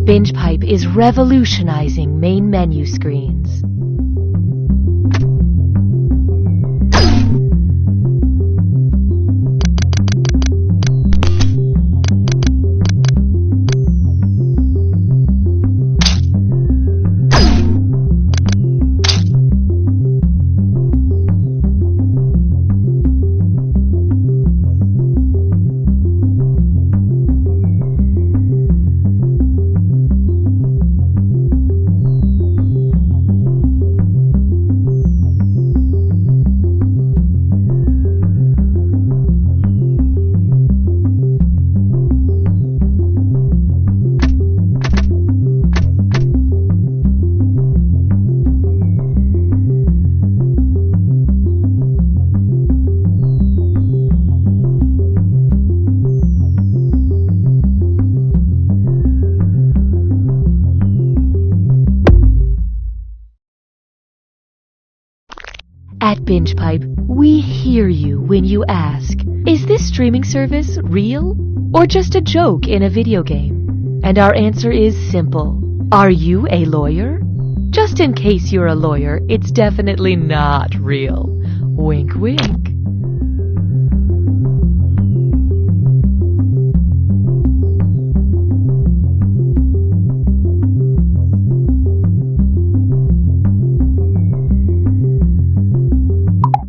BingePipe is revolutionizing main menu screens. At BingePipe, we hear you when you ask, is this streaming service real or just a joke in a video game? And our answer is simple. Are you a lawyer? Just in case you're a lawyer, it's definitely not real. Wink, wink.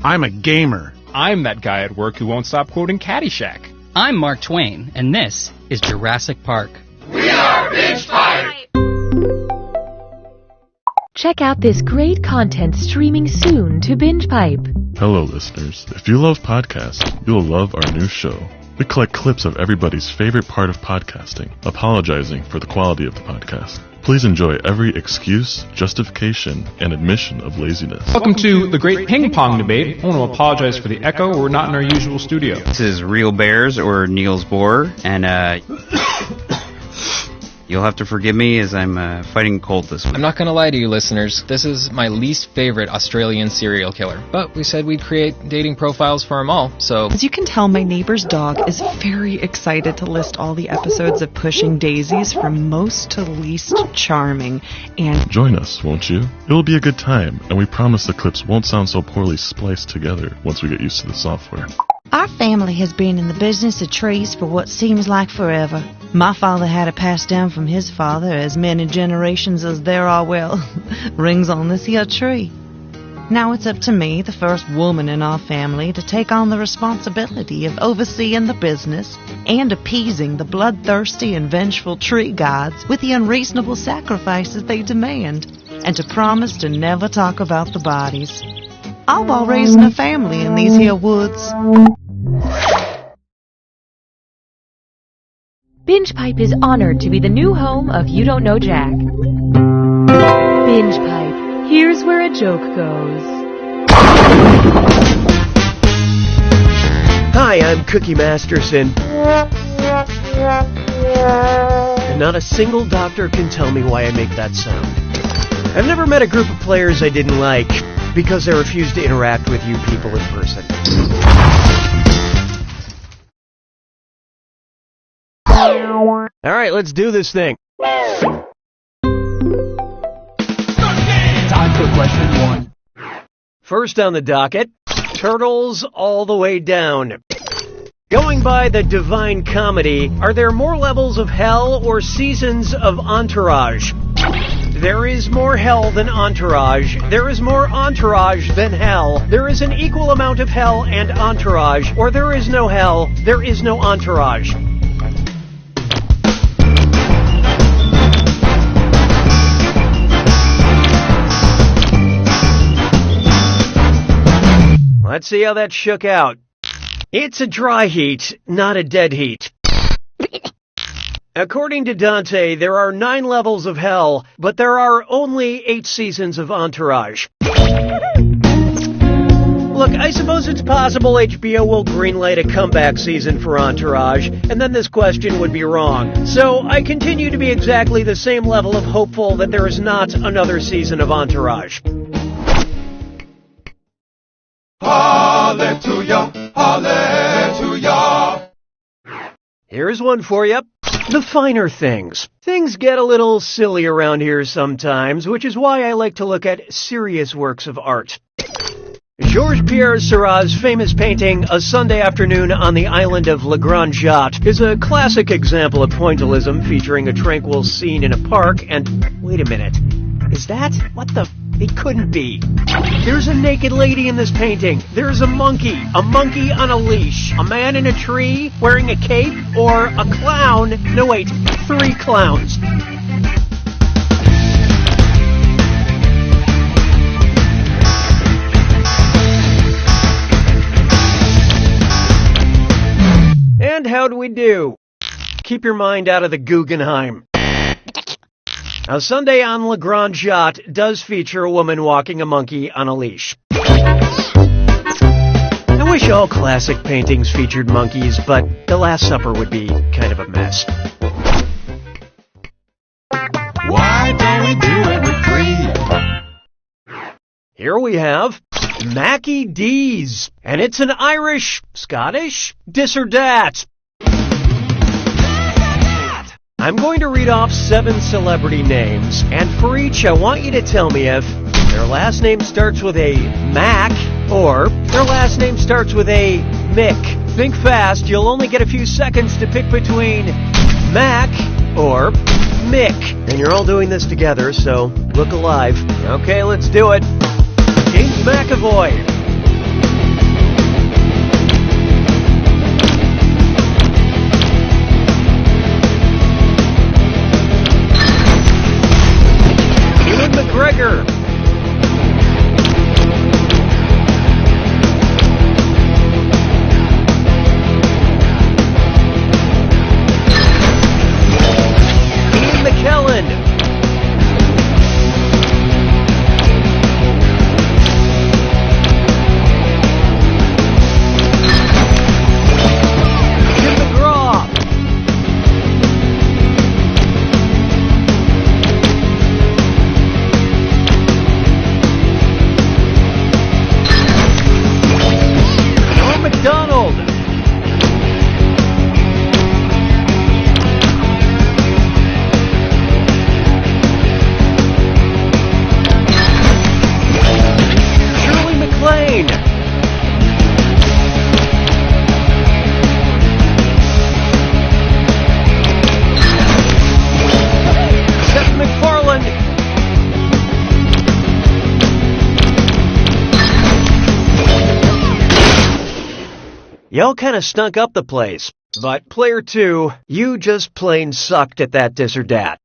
I'm a gamer. I'm that guy at work who won't stop quoting Caddyshack. I'm Mark Twain, and this is Jurassic Park. We are BingePipe! Check out this great content streaming soon to BingePipe. Hello, listeners. If you love podcasts, you'll love our new show. We collect clips of everybody's favorite part of podcasting, apologizing for the quality of the podcast. Please enjoy every excuse, justification, and admission of laziness. Welcome to the Great Ping Pong Debate. I want to apologize for the echo. We're not in our usual studio. This is Real Bears or Niels Bohr, and you'll have to forgive me as I'm fighting a cold this week. I'm not going to lie to you, listeners. This is my least favorite Australian serial killer. But we said we'd create dating profiles for them all, so... As you can tell, my neighbor's dog is very excited to list all the episodes of Pushing Daisies from most to least charming, and... Join us, won't you? It'll be a good time, and we promise the clips won't sound so poorly spliced together once we get used to the software. Our family has been in the business of trees for what seems like forever. My father had it passed down from his father as many generations as there are, rings on this here tree. Now it's up to me, the first woman in our family, to take on the responsibility of overseeing the business and appeasing the bloodthirsty and vengeful tree gods with the unreasonable sacrifices they demand, and to promise to never talk about the bodies. All while raising a family in these here woods. BingePipe is honored to be the new home of You Don't Know Jack. BingePipe, here's where a joke goes. Hi, I'm Cookie Masterson. And not a single doctor can tell me why I make that sound. I've never met a group of players I didn't like because they refuse to interact with you people in person. Alright, let's do this thing. Time for question 1. First on the docket, turtles all the way down. Going by the Divine Comedy, are there more levels of hell or seasons of Entourage? There is more hell than Entourage. There is more Entourage than hell. There is an equal amount of hell and Entourage. Or there is no hell, there is no Entourage. Let's see how that shook out. It's a dry heat, not a dead heat. According to Dante, there are 9 levels of hell, but there are only 8 seasons of Entourage. Look, I suppose it's possible HBO will greenlight a comeback season for Entourage, and then this question would be wrong. So I continue to be exactly the same level of hopeful that there is not another season of Entourage. Hallelujah, hallelujah. Here's one for you. The finer things. Things get a little silly around here sometimes, which is why I like to look at serious works of art. Georges-Pierre Seurat's famous painting, A Sunday Afternoon on the Island of Le Grand Jatte, is a classic example of pointillism featuring a tranquil scene in a park and... Wait a minute. Is that... What the... It couldn't be. There's a naked lady in this painting. There's a monkey on a leash, a man in a tree wearing a cape, or a clown. No, wait, 3 clowns. And how'd we do? Keep your mind out of the Guggenheim. Now, Sunday on Le Grand Jatte does feature a woman walking a monkey on a leash. I wish all classic paintings featured monkeys, but The Last Supper would be kind of a mess. Why don't we do it with 3? Here we have Mackie D's, and it's an Irish, Scottish, dis or dat. I'm going to read off 7 celebrity names, and for each I want you to tell me if their last name starts with a Mac or their last name starts with a Mick. Think fast, you'll only get a few seconds to pick between Mac or Mick. And you're all doing this together, so look alive. Okay, let's do it. James McAvoy. McGregor. Y'all kinda stunk up the place. But player 2, you just plain sucked at that this or dat.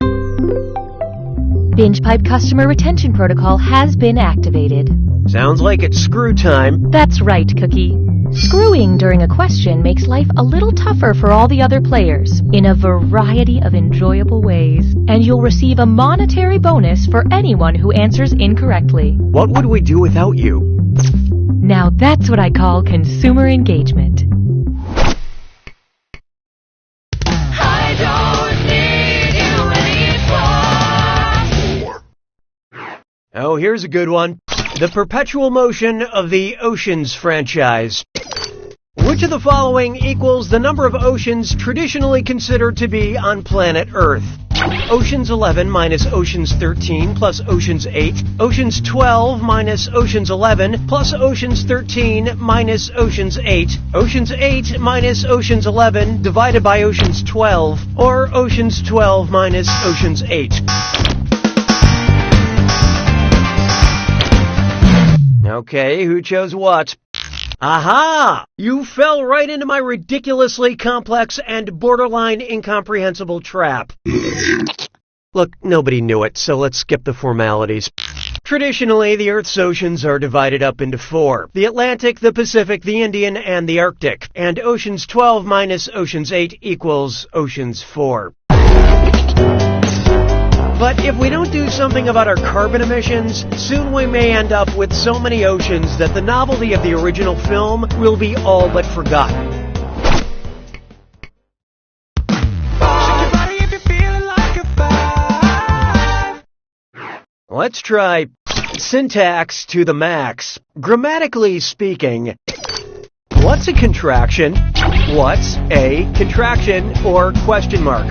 BingePipe customer retention protocol has been activated. Sounds like it's screw time. That's right, Cookie. Screwing during a question makes life a little tougher for all the other players in a variety of enjoyable ways, and you'll receive a monetary bonus for anyone who answers incorrectly. What would we do without you? Now that's what I call consumer engagement. Oh, here's a good one. The perpetual motion of the Oceans franchise. Which of the following equals the number of oceans traditionally considered to be on planet Earth? Oceans 11 minus Oceans 13 plus Oceans 8, Oceans 12 minus Oceans 11 plus Oceans 13 minus Oceans 8, Oceans 8 minus Oceans 11 divided by Oceans 12, or Oceans 12 minus Oceans 8. Okay, who chose what? Aha! You fell right into my ridiculously complex and borderline incomprehensible trap. Look, nobody knew it, so let's skip the formalities. Traditionally, the Earth's oceans are divided up into 4. The Atlantic, the Pacific, the Indian, and the Arctic. And Oceans 12 minus Oceans 8 equals Oceans 4. But if we don't do something about our carbon emissions, soon we may end up with so many oceans that the novelty of the original film will be all but forgotten. Let's try syntax to the max. Grammatically speaking, what's a contraction? What's a contraction or question mark?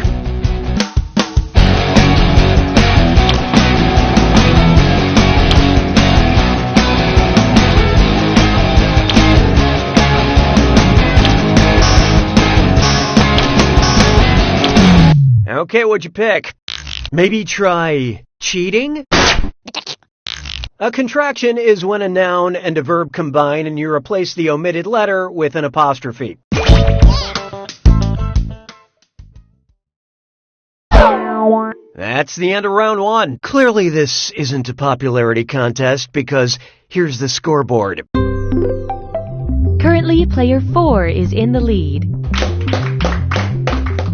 Okay, what'd you pick? Maybe try cheating? A contraction is when a noun and a verb combine and you replace the omitted letter with an apostrophe. That's the end of round 1. Clearly this isn't a popularity contest because here's the scoreboard. Currently, player 4 is in the lead.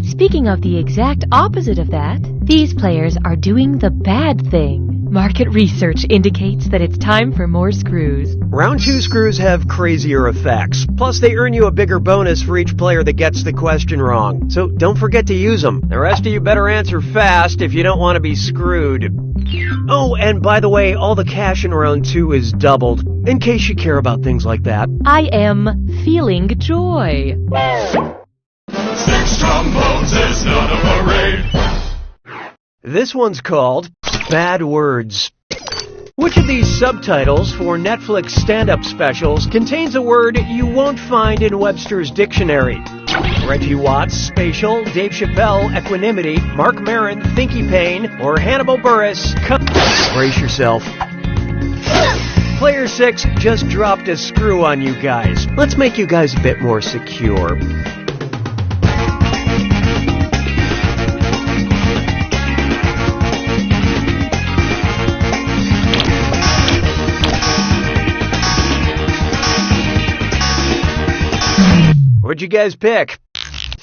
Speaking of the exact opposite of that, these players are doing the bad thing. Market research indicates that it's time for more screws. Round 2 screws have crazier effects. Plus, they earn you a bigger bonus for each player that gets the question wrong. So don't forget to use them. The rest of you better answer fast if you don't want to be screwed. Oh, and by the way, all the cash in round 2 is doubled, in case you care about things like that. I am feeling joy. 6 trombones is not a parade. This one's called Bad Words. Which of these subtitles for Netflix stand-up specials contains a word you won't find in Webster's dictionary? Reggie Watts, spatial, Dave Chappelle, equanimity, Mark Maron, Thinky Pain, or Hannibal Buress? Brace yourself. Player 6 just dropped a screw on you guys. Let's make you guys a bit more secure. What'd you guys pick?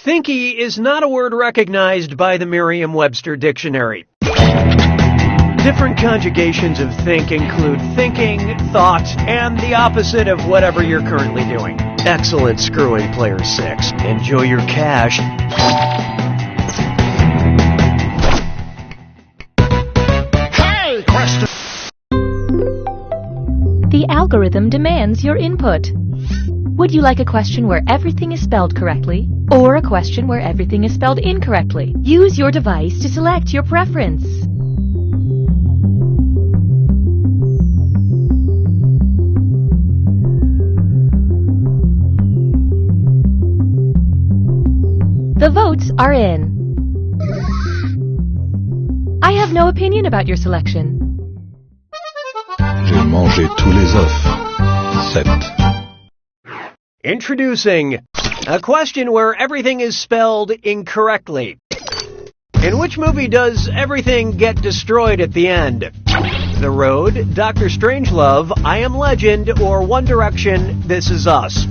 Thinky is not a word recognized by the Merriam-Webster dictionary. Different conjugations of think include thinking, thought, and the opposite of whatever you're currently doing. Excellent screwing, player 6. Enjoy your cash. Hey, question. The algorithm demands your input. Would you like a question where everything is spelled correctly, or a question where everything is spelled incorrectly? Use your device to select your preference. The votes are in. I have no opinion about your selection. J'ai mangé tous les œufs. 7. Introducing a question where everything is spelled incorrectly. In which movie does everything get destroyed at the end? The Road, Dr. Strangelove, I Am Legend, or One Direction, This Is Us?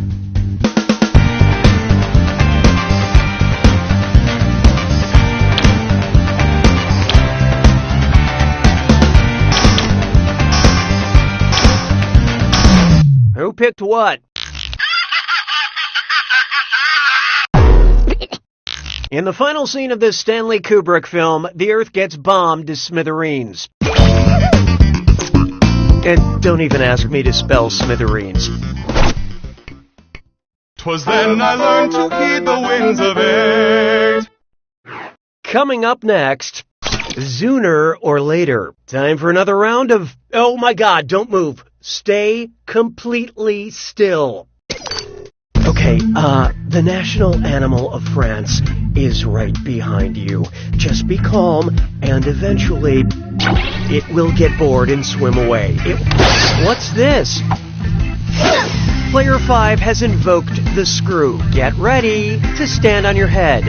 Who picked what? In the final scene of this Stanley Kubrick film, the Earth gets bombed to smithereens. And don't even ask me to spell smithereens. 'Twas then I learned to heed the winds of eight. Coming up next, sooner or later. Time for another round of, oh my god, don't move. Stay completely still. Okay, the national animal of France is right behind you. Just be calm, and eventually it will get bored and swim away. What's this? Player 5 has invoked the screw. Get ready to stand on your head.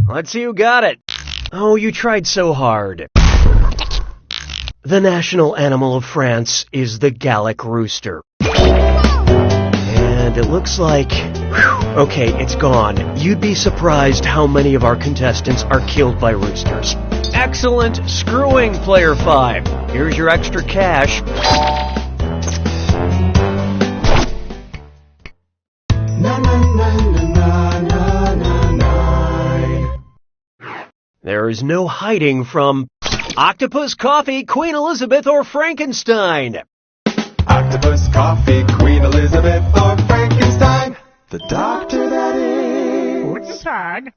Let's see who got it. Oh, you tried so hard. The national animal of France is the Gallic rooster. And it looks like... okay, it's gone. You'd be surprised how many of our contestants are killed by roosters. Excellent screwing, Player 5. Here's your extra cash. There is no hiding from Octopus, Coffee, Queen Elizabeth, or Frankenstein. Octopus, coffee, Queen Elizabeth, or Frankenstein. The doctor, that is. What's sad?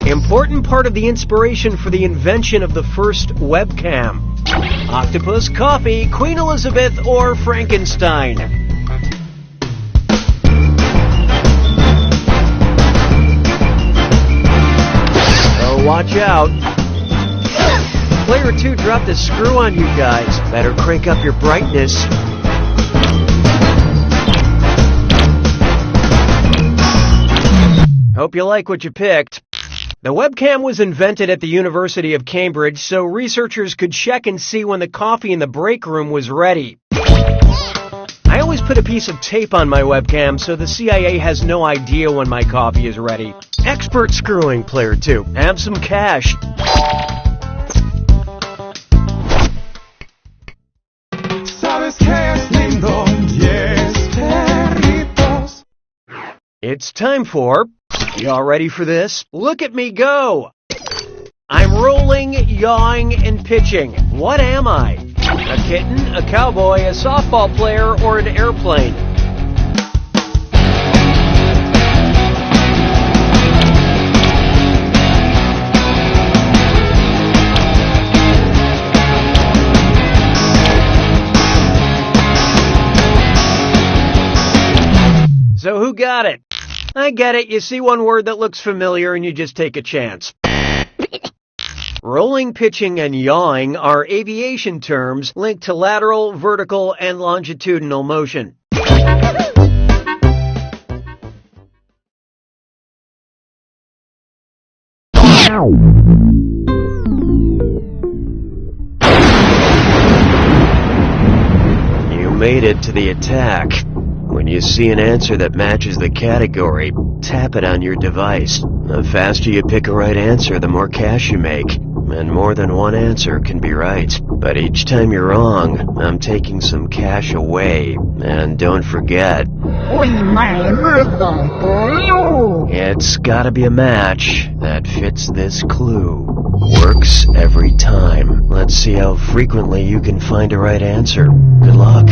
Important part of the inspiration for the invention of the first webcam. Octopus, Coffee, Queen Elizabeth, or Frankenstein. Watch out. Player 2 dropped a screw on you guys. Better crank up your brightness. Hope you like what you picked. The webcam was invented at the University of Cambridge so researchers could check and see when the coffee in the break room was ready. I always put a piece of tape on my webcam so the CIA has no idea when my coffee is ready. Expert screwing, Player 2. Have some cash. It's time for... y'all ready for this? Look at me go! I'm rolling, yawing, and pitching. What am I? A kitten, a cowboy, a softball player, or an airplane? So who got it? I get it. You see one word that looks familiar and you just take a chance. Rolling, pitching, and yawing are aviation terms linked to lateral, vertical, and longitudinal motion. You made it to the attack. When you see an answer that matches the category, tap it on your device. The faster you pick a right answer, the more cash you make. And more than one answer can be right. But each time you're wrong, I'm taking some cash away. And don't forget, it's gotta be a match that fits this clue. Works every time. Let's see how frequently you can find a right answer. Good luck.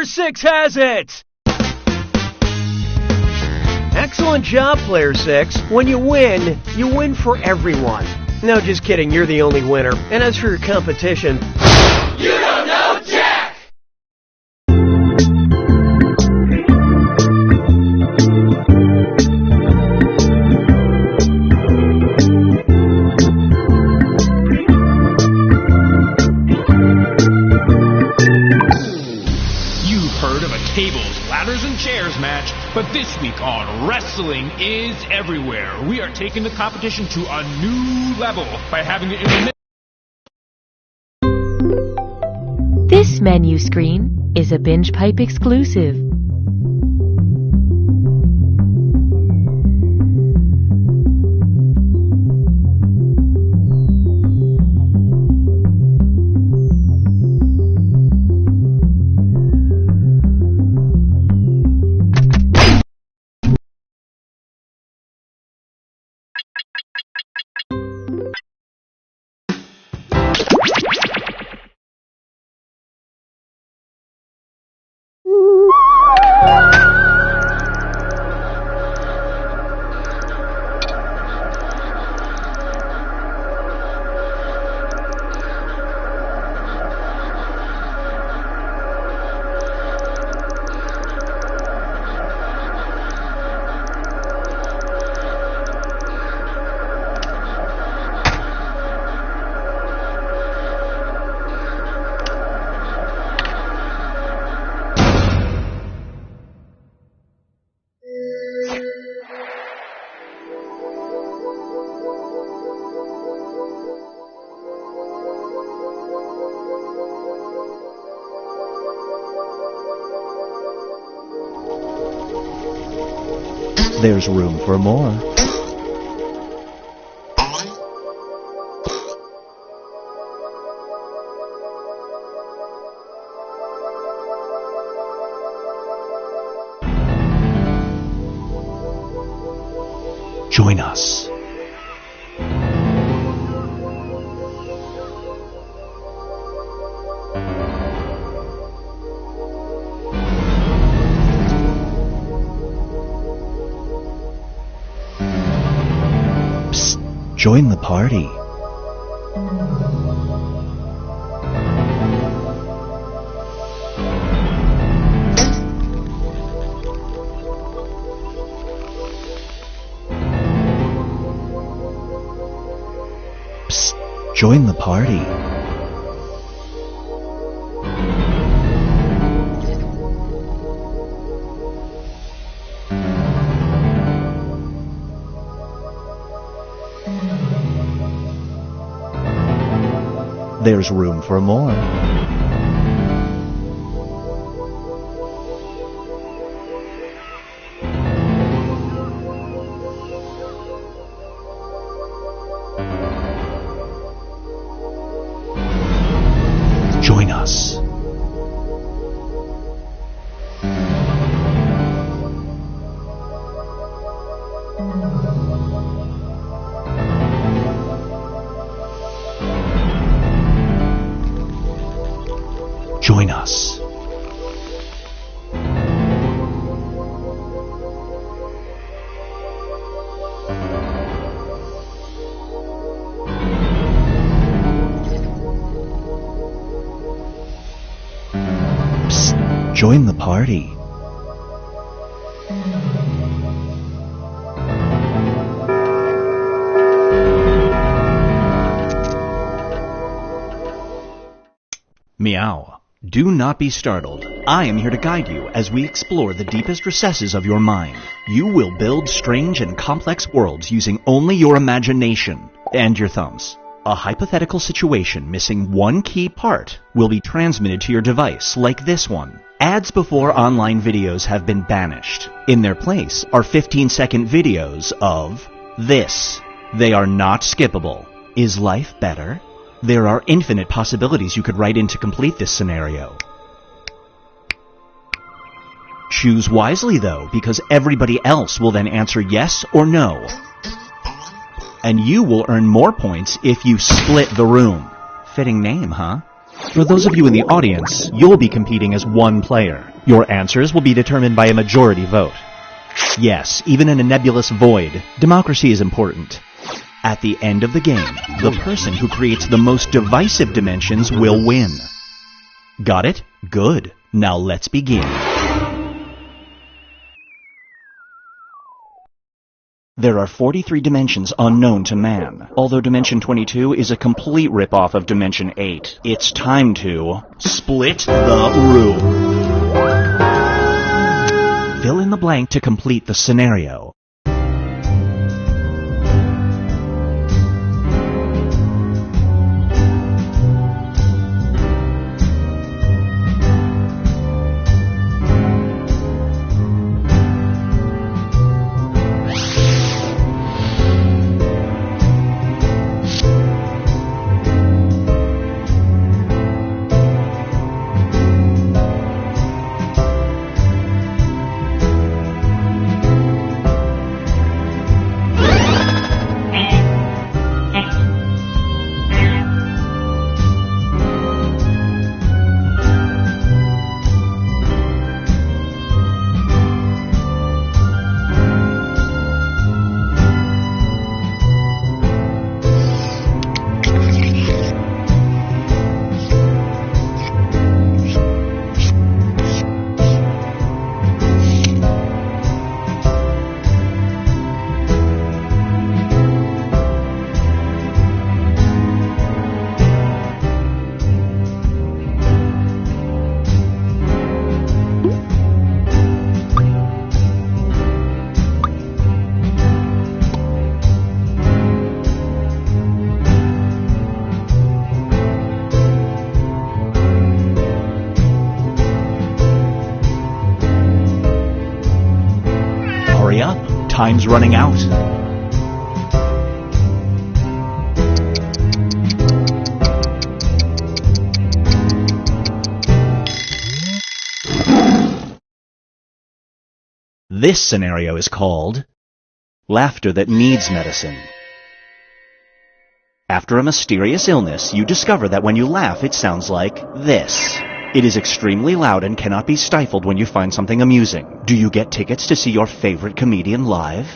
Player 6 has it! Excellent job, Player 6. When you win for everyone. No, just kidding, you're the only winner. And as for your competition... You don't know Jack! You've heard of a tables, ladders, and chairs match, but this week on Wrestling is Everywhere, we are taking the competition to a new level by having it in the... This menu screen is a Binge Pipe exclusive. There's room for more. Join us. Join the party. Psst, join the party. There's room for more. Join us. Join us. Psst, join the party. Meow. Do not be startled. I am here to guide you as we explore the deepest recesses of your mind. You will build strange and complex worlds using only your imagination and your thumbs. A hypothetical situation missing one key part will be transmitted to your device, like this one. Ads before online videos have been banished. In their place are 15-second videos of this. They are not skippable. Is life better? There are infinite possibilities you could write in to complete this scenario. Choose wisely, though, because everybody else will then answer yes or no. And you will earn more points if you split the room. Fitting name, huh? For those of you in the audience, you'll be competing as one player. Your answers will be determined by a majority vote. Yes, even in a nebulous void, democracy is important. At the end of the game, the person who creates the most divisive dimensions will win. Got it? Good. Now let's begin. There are 43 dimensions unknown to man, although Dimension 22 is a complete ripoff of Dimension 8. It's time to split the room. Fill in the blank to complete the scenario. Hurry up, time's running out. This scenario is called Laughter That Needs Medicine. After a mysterious illness, you discover that when you laugh, it sounds like this. It is extremely loud and cannot be stifled when you find something amusing. Do you get tickets to see your favorite comedian live?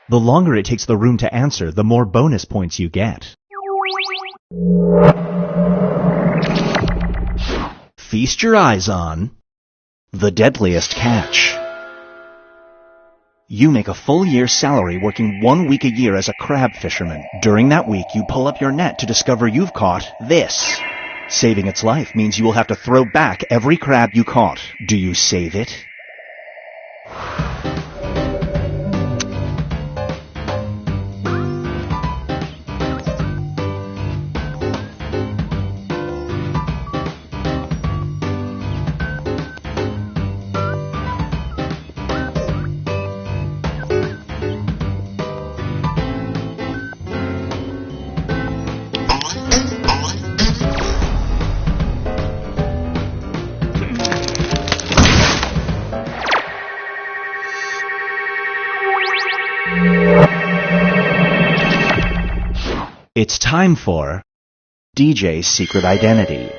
The longer it takes the room to answer, the more bonus points you get. Feast your eyes on The Deadliest Catch. You make a full year's salary working 1 week a year as a crab fisherman. During that week, you pull up your net to discover you've caught this. Saving its life means you will have to throw back every crab you caught. Do you save it? It's time for DJ's Secret Identity.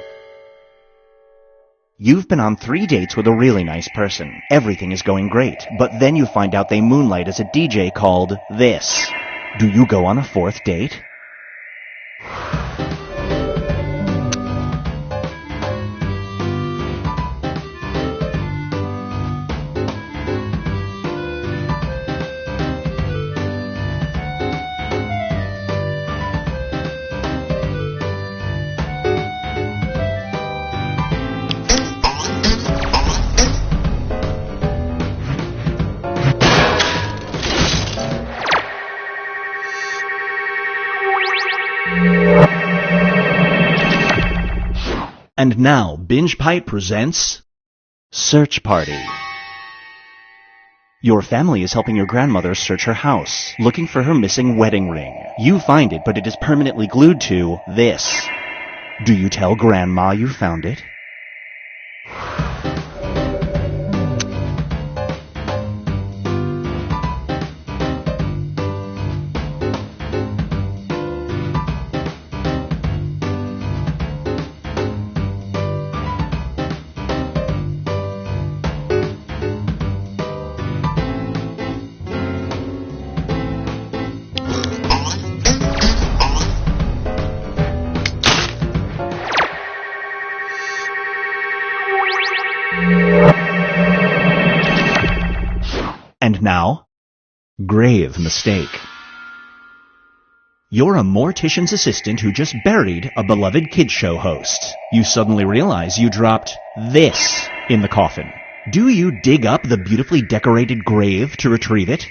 You've been on 3 dates with a really nice person. Everything is going great, but then you find out they moonlight as a DJ called this. Do you go on a 4th date? And now, Binge Pipe presents Search Party. Your family is helping your grandmother search her house, looking for her missing wedding ring. You find it, but it is permanently glued to this. Do you tell Grandma you found it? And now, grave mistake. You're a mortician's assistant who just buried a beloved kids show host. You suddenly realize you dropped this in the coffin. Do you dig up the beautifully decorated grave to retrieve it?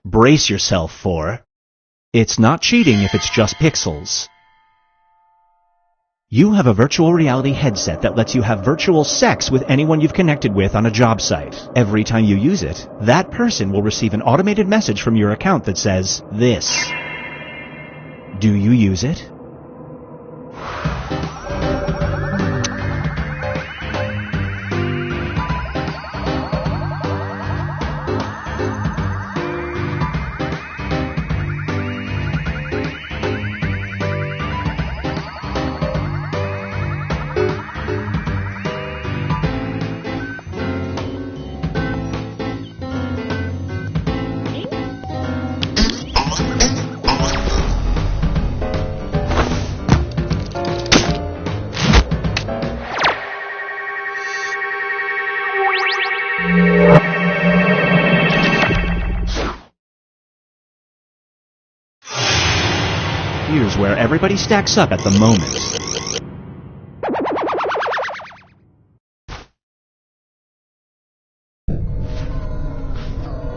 Brace yourself for, it's not cheating if it's just pixels. You have a virtual reality headset that lets you have virtual sex with anyone you've connected with on a job site. Every time you use it, that person will receive an automated message from your account that says, this. Do you use it? Here's where everybody stacks up at the moment.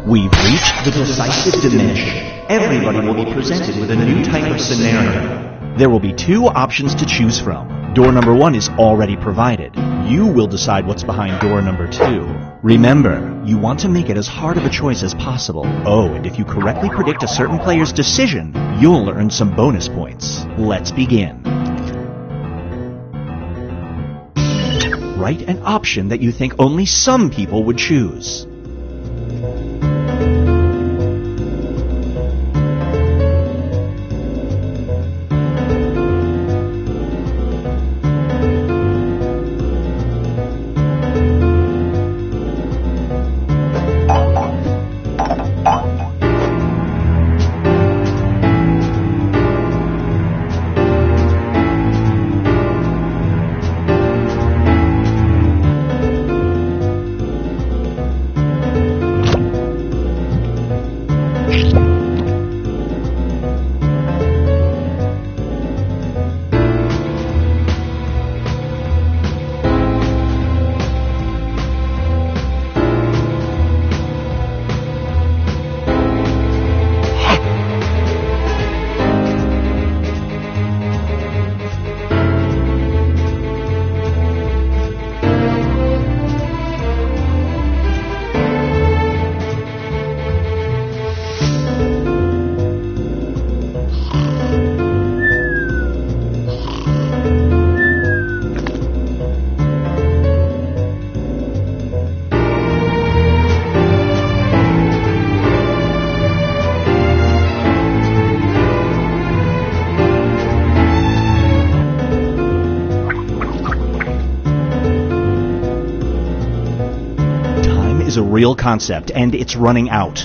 We've reached the decisive diminish. Everybody will be presented with a new type of scenario. There will be two options to choose from. Door number 1 is already provided. You will decide what's behind door number 2. Remember, you want to make it as hard of a choice as possible. Oh, and if you correctly predict a certain player's decision, you'll earn some bonus points. Let's begin. Write an option that you think only some people would choose. is a real concept, and it's running out.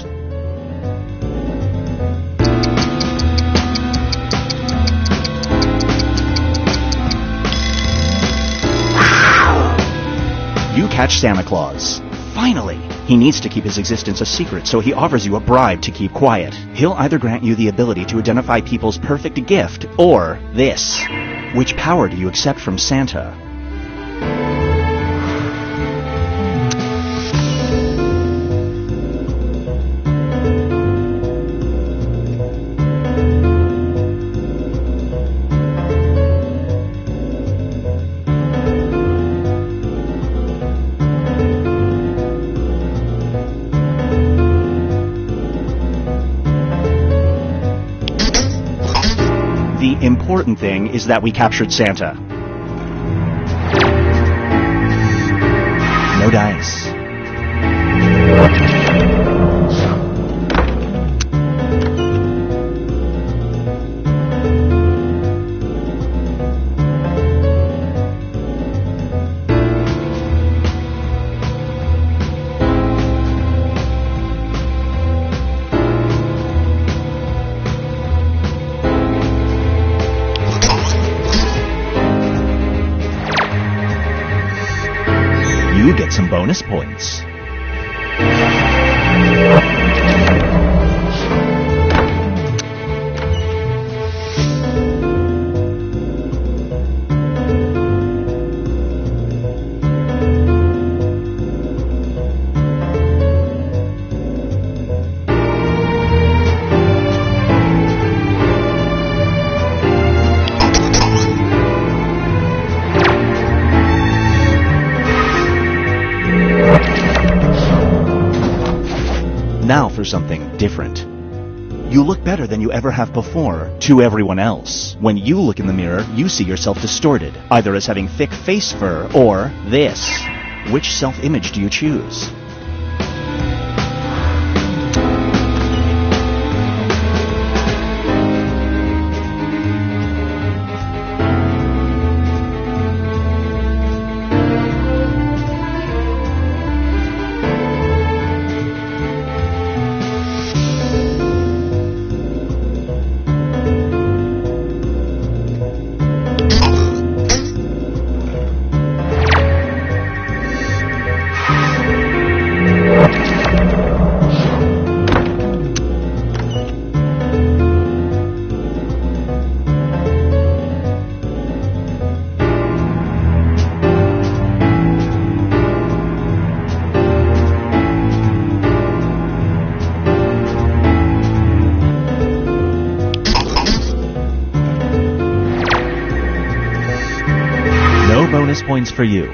catch Santa Claus. Finally! He needs to keep his existence a secret, so he offers you a bribe to keep quiet. He'll either grant you the ability to identify people's perfect gift, or this. Which power do you accept from Santa? The important thing is that we captured Santa. No dice. You get some bonus points. Now for something different. You look better than you ever have before to everyone else. When you look in the mirror, you see yourself distorted, either as having thick face fur or this. Which self-image do you choose? Bonus points for you.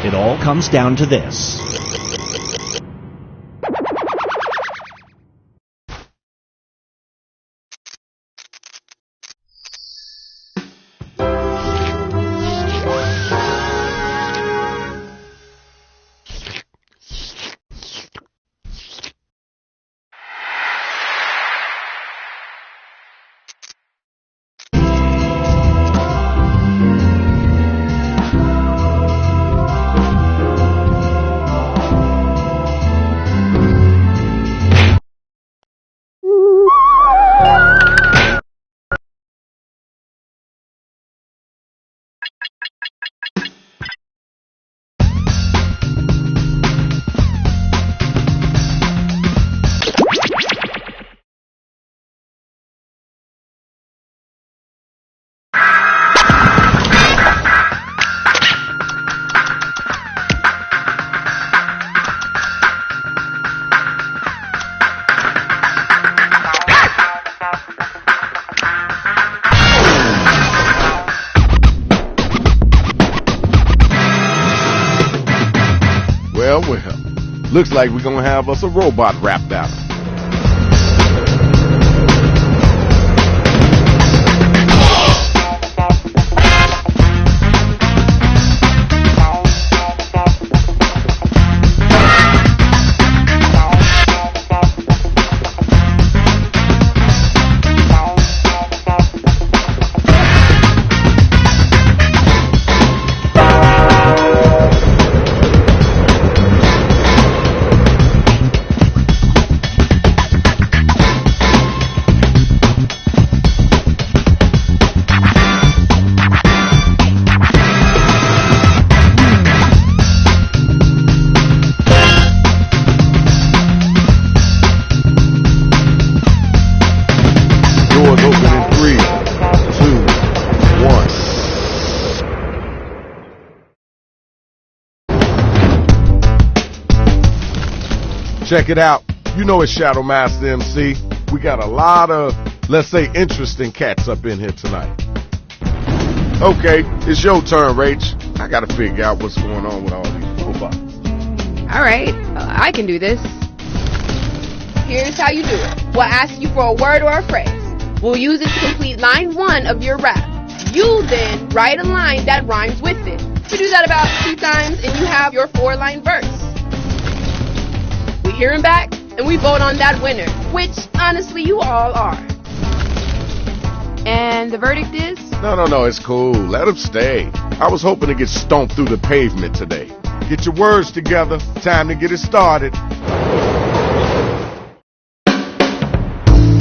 It all comes down to this. Well, looks like we're gonna have us a robot rap battle. Check it out. You know it's Shadow Master MC. We got a lot of, let's say, interesting cats up in here tonight. Okay, it's your turn, Rach. I gotta figure out what's going on with all these robots. Alright, I can do this. Here's how you do it. We'll ask you for a word or a phrase. We'll use it to complete line 1 of your rap. You then write a line that rhymes with it. We do that about 2 times and you have your 4-line verse. We hear him back and we vote on that winner, which honestly you all are. And the verdict is? No, it's cool. Let him stay. I was hoping to get stomped through the pavement today. Get your words together. Time to get it started.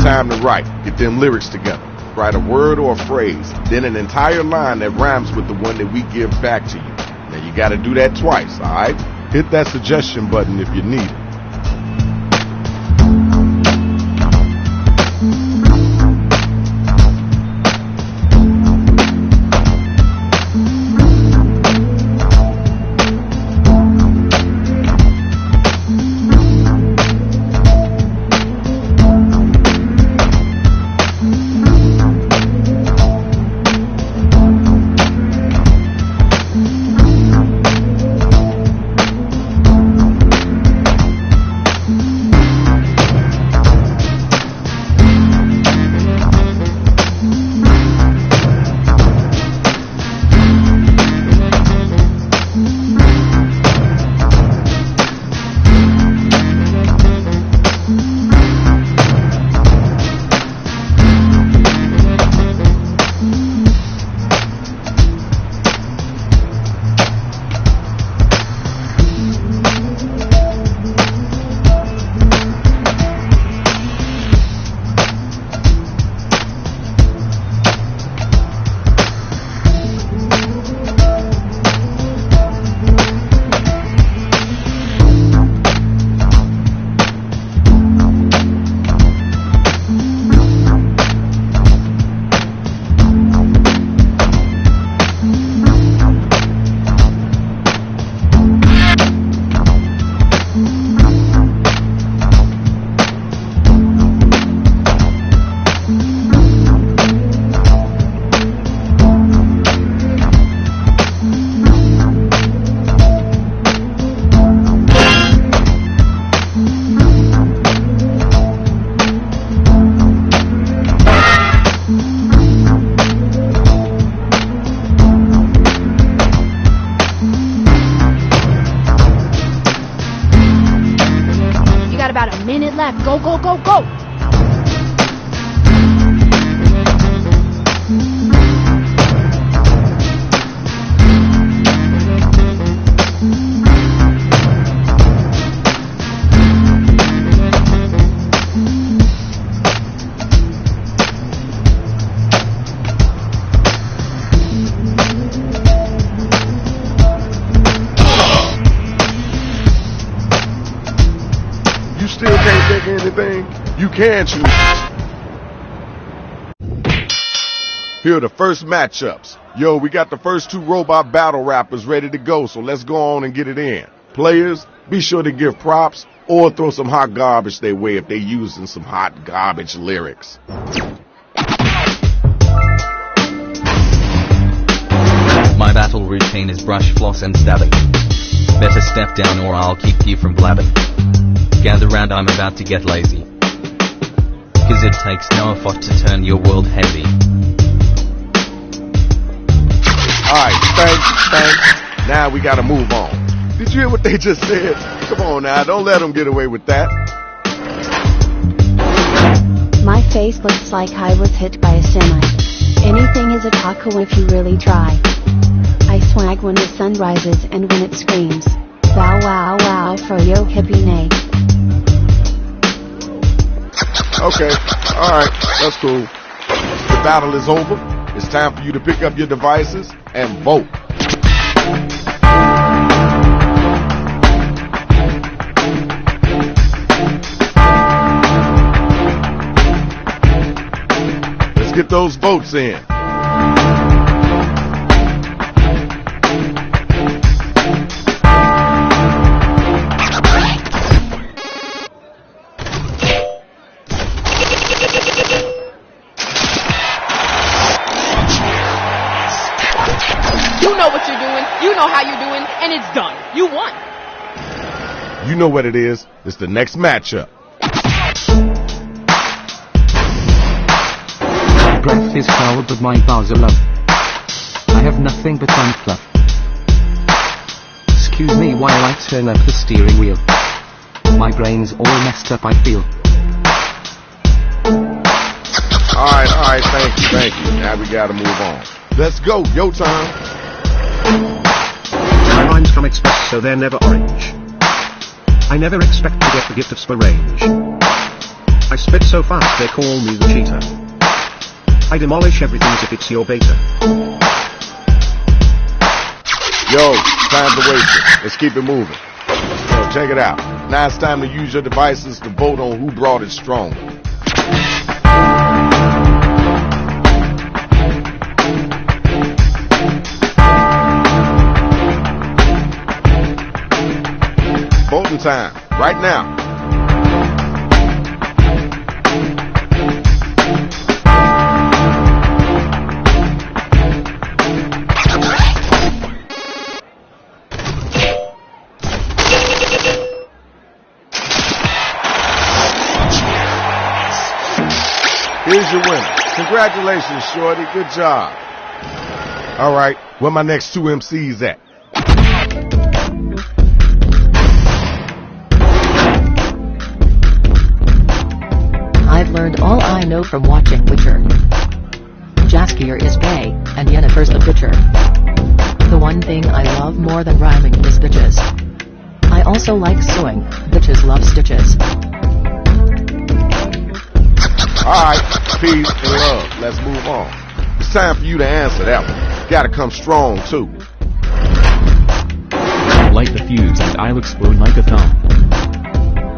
Time to write. Get them lyrics together. Write a word or a phrase, then an entire line that rhymes with the one that we give back to you. Now you gotta do that twice, alright? Hit that suggestion button if you need it. left. Go, go, go, go! Still can't think of anything? You can choose. Here are the first matchups. Yo, we got the first two robot battle rappers ready to go, so let's go on and get it in. Players, be sure to give props or throw some hot garbage their way if they're using some hot garbage lyrics. My battle routine is brush, floss and stabbing. Better step down or I'll keep you from blabbing. Gather round, I'm about to get lazy. Cause it takes no effort to turn your world heavy. Alright, thanks. Now we gotta move on. Did you hear what they just said? Come on now, don't let them get away with that. My face looks like I was hit by a semi. Anything is a taco if you really try. I swag when the sun rises and when it screams. Bow wow wow for yo hippie nay. Okay, alright, that's cool. The battle is over. It's time for you to pick up your devices and vote. Let's get those votes in. You know what it is. It's the next matchup. My breath is foul, but my bowels are love. I have nothing but one fluff. Excuse me while I turn up the steering wheel. My brain's all messed up, I feel. Alright, thank you. Now we gotta move on. Let's go, your time. My rhymes come express, so they're never orange. I never expect to get the gift of spur range. I spit so fast they call me the cheater. I demolish everything as if it's your beta. Yo, time to waste it. Let's keep it moving. Yo, check it out. Now it's time to use your devices to vote on who brought it strong. Voting time, right now. Here's your winner. Congratulations, Shorty. Good job. All right, where my next two MCs at? I've learned all I know from watching Witcher. Jaskier is bae, and Yennefer's the bitcher. The one thing I love more than rhyming is bitches. I also like sewing, bitches love stitches. Alright, peace and love. Let's move on. It's time for you to answer that one. Gotta come strong, too. I'll light the fuse and I'll explode like a thumb.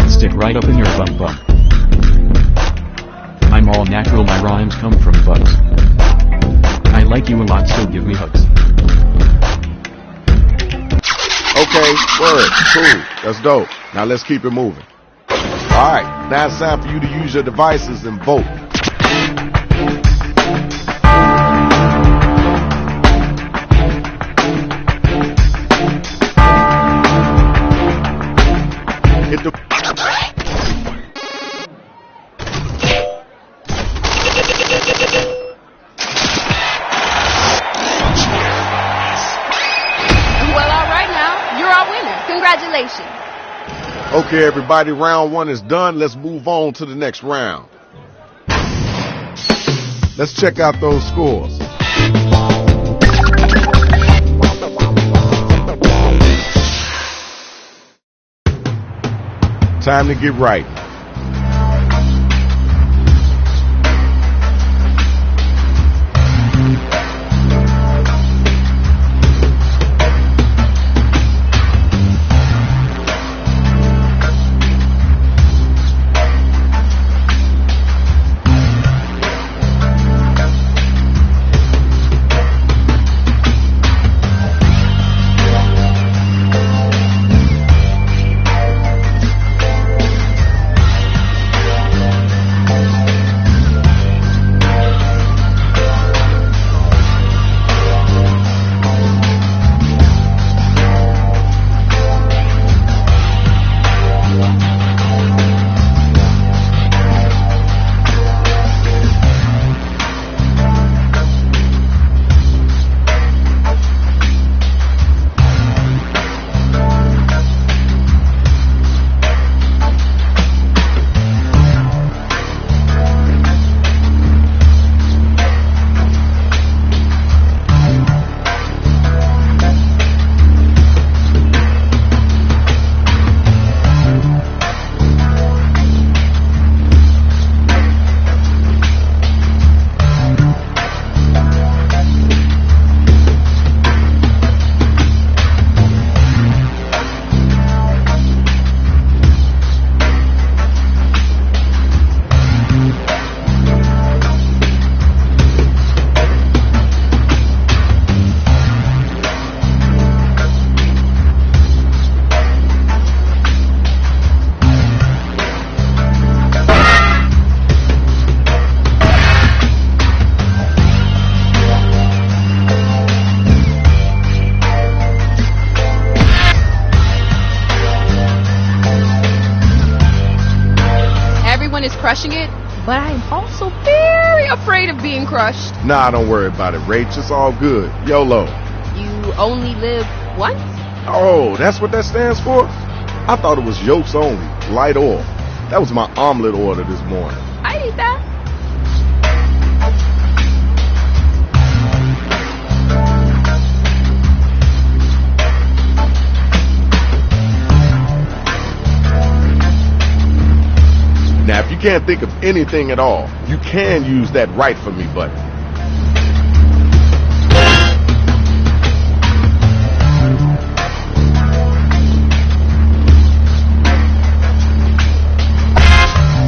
Stick right up in your bum bum. I'm all natural, my rhymes come from bugs. I like you a lot, so give me hugs. Okay, word, cool, that's dope. Now let's keep it moving. Alright, now it's time for you to use your devices and vote. Hit the... Well, all right now, you're our winner. Congratulations. Okay, everybody, round one is done. Let's move on to the next round. Let's check out those scores. Time to get right. everyone is crushing it, but I'm also very afraid of being crushed. Nah, don't worry about it, Rach. It's all good. YOLO. You only live once? Oh, that's what that stands for? I thought it was yolks only, light oil. That was my omelet order this morning. I eat that. Now, if you can't think of anything at all, you can use that Write For Me button.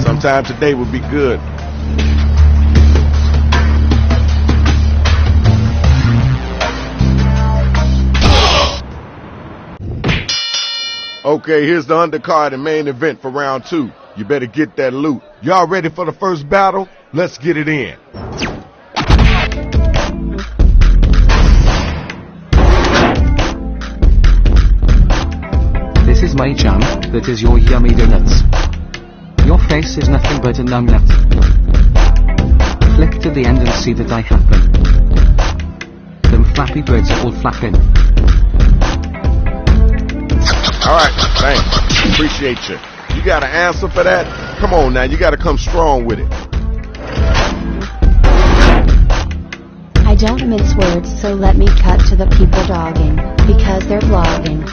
Sometime today would be good. Okay, here's the undercard and main event for round 2. You better get that loot. Y'all ready for the first battle? Let's get it in. This is my jam, that is your yummy donuts. Your face is nothing but a numbnut. Flick to the end and see that I happen. Them flappy birds are all flapping. Alright, thanks. Appreciate you. You got an answer for that? Come on now, you gotta come strong with it. I don't mince words, so let me cut to the people dogging, because they're vlogging.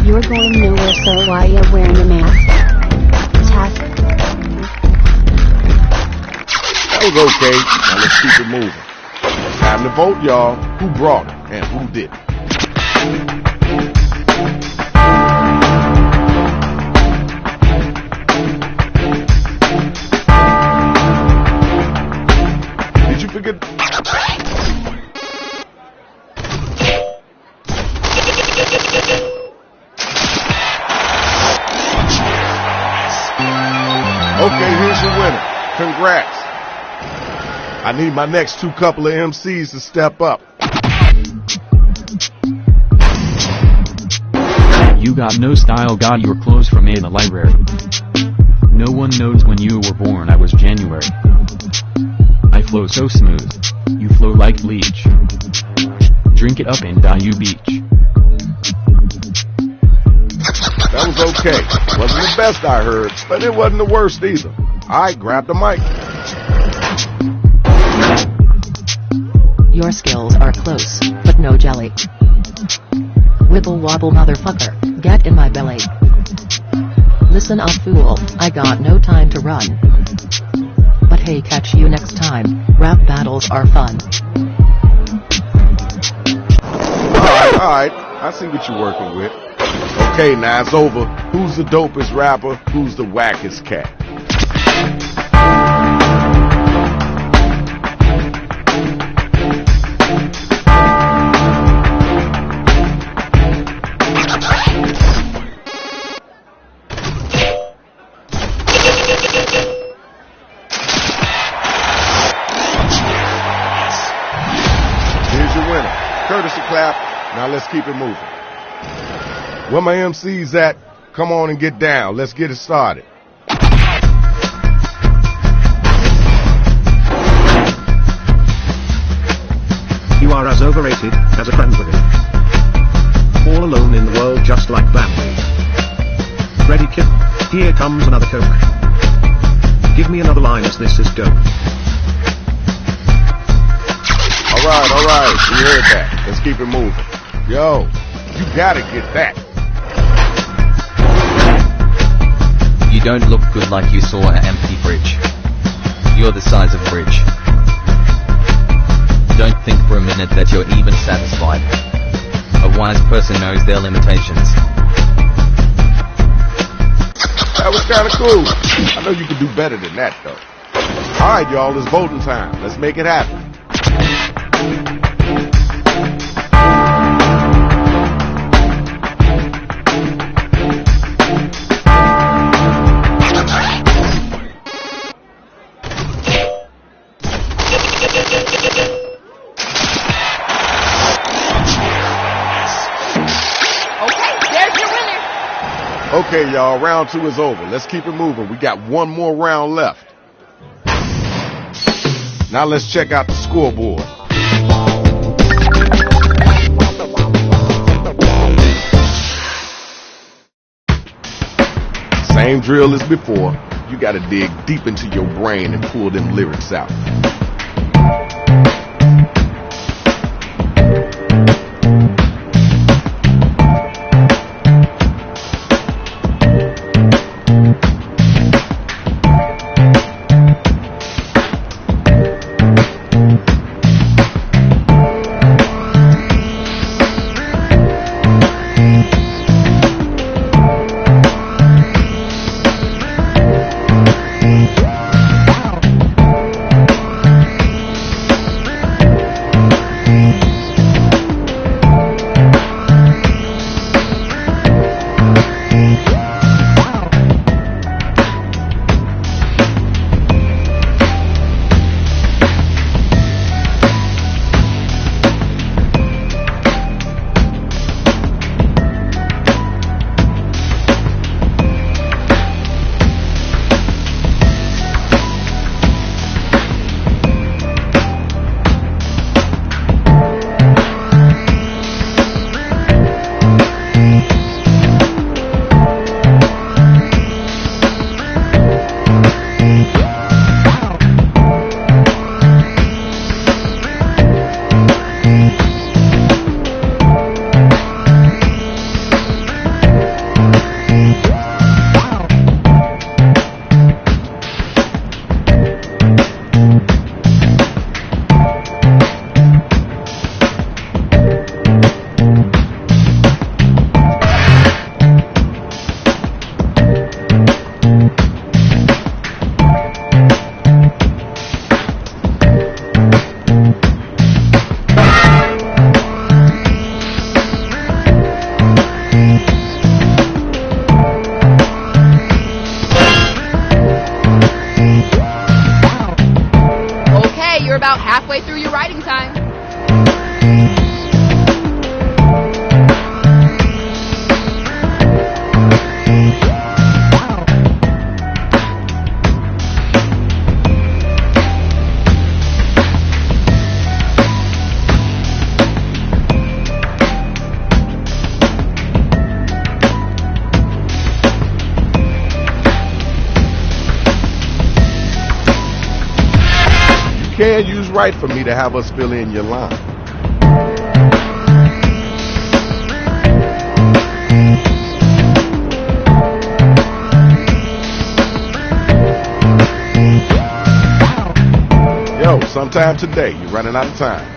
You're going nowhere, so why you wearing a mask? Task. That was okay. Now let's keep it moving. Time to vote, y'all. Who brought it and who didn't? Did you forget? Okay, here's your winner. Congrats. I need my next 2 couple of MCs to step up. You got no style, got your clothes from in the library. No one knows when you were born, I was January. I flow so smooth. You flow like bleach. Drink it up and die, you beach. That was okay. Wasn't the best I heard, but it wasn't the worst either. Alright, grab the mic. Your skills are close, but no jelly. Wibble wobble motherfucker, get in my belly. Listen up fool, I got no time to run. But hey, catch you next time, rap battles are fun. Alright, I see what you're working with. Okay, now it's over. Who's the dopest rapper? Who's the wackest cat? Here's your winner. Courtesy clap. Now let's keep it moving. Where my MC's at? Come on and get down. Let's get it started. You are as overrated as a cranberry. All alone in the world just like Bambi. Ready kid? Here comes another Coke. Give me another line as this is dope. Alright, we heard that. Let's keep it moving. Yo, you gotta get that. You don't look good like you saw an empty fridge. You're the size of a bridge. Don't think for a minute that you're even satisfied. A wise person knows their limitations. That was kinda cool. I know you can do better than that though. Alright y'all, it's voting time. Let's make it happen. Okay, y'all, round 2 is over. Let's keep it moving. We got one more round left. Now let's check out the scoreboard. Same drill as before. You gotta dig deep into your brain and pull them lyrics out. About halfway through your writing time. Can use right for me to have us fill in your line. Yo, sometime today, you're running out of time.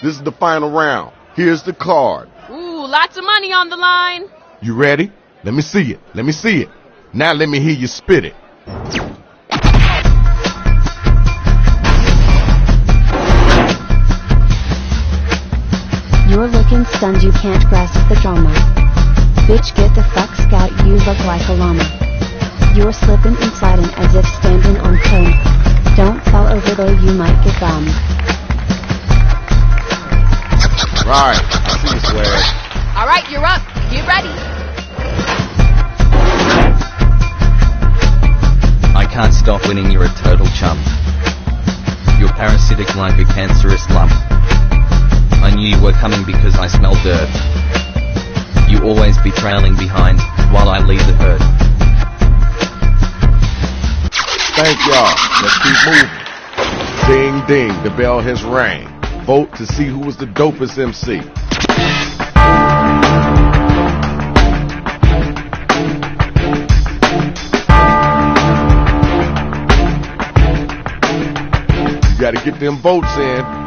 This is the final round. Here's the card. Ooh, lots of money on the line. You ready? Let me see it. Let me see it. Now let me hear you spit it. You're looking stunned, you can't grasp the drama. Bitch, get the fuck scout, you look like a llama. You're slipping and sliding as if standing on cone. Don't fall over though, you might get bummed. Right, I see you, Swag. Alright, you're up. Get ready. I can't stop winning, you're a total chump. You're parasitic like a cancerous lump. I knew you were coming because I smell dirt. You always be trailing behind, while I lead the herd. Thank y'all. Let's keep moving. Ding ding, the bell has rang. Vote to see who was the dopest MC. You gotta get them votes in.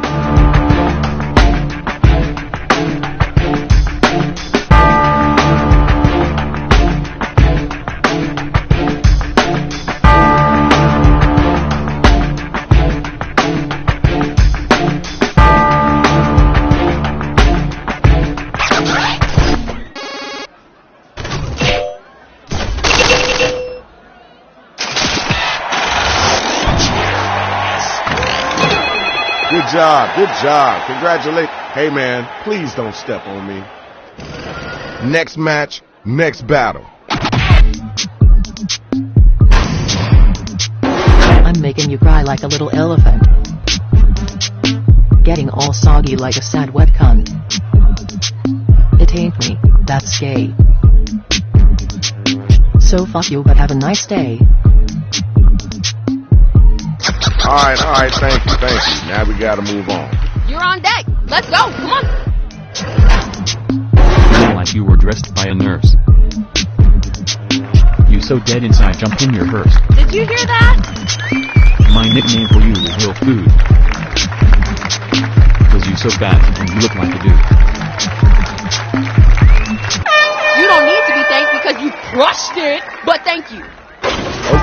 job. Good job. Congratulations. Hey, man, please don't step on me. Next match, next battle. I'm making you cry like a little elephant. Getting all soggy like a sad wet cunt. It ain't me, that's gay. So fuck you, but have a nice day. Alright, thank you. Now we gotta move on. You're on deck. Let's go. Come on. You look like you were dressed by a nurse. You so dead inside, jump in your hearse. Did you hear that? My nickname for you is Real Food. Cause you so fat and you look like a dude. You don't need to be thanked because you crushed it, but thank you.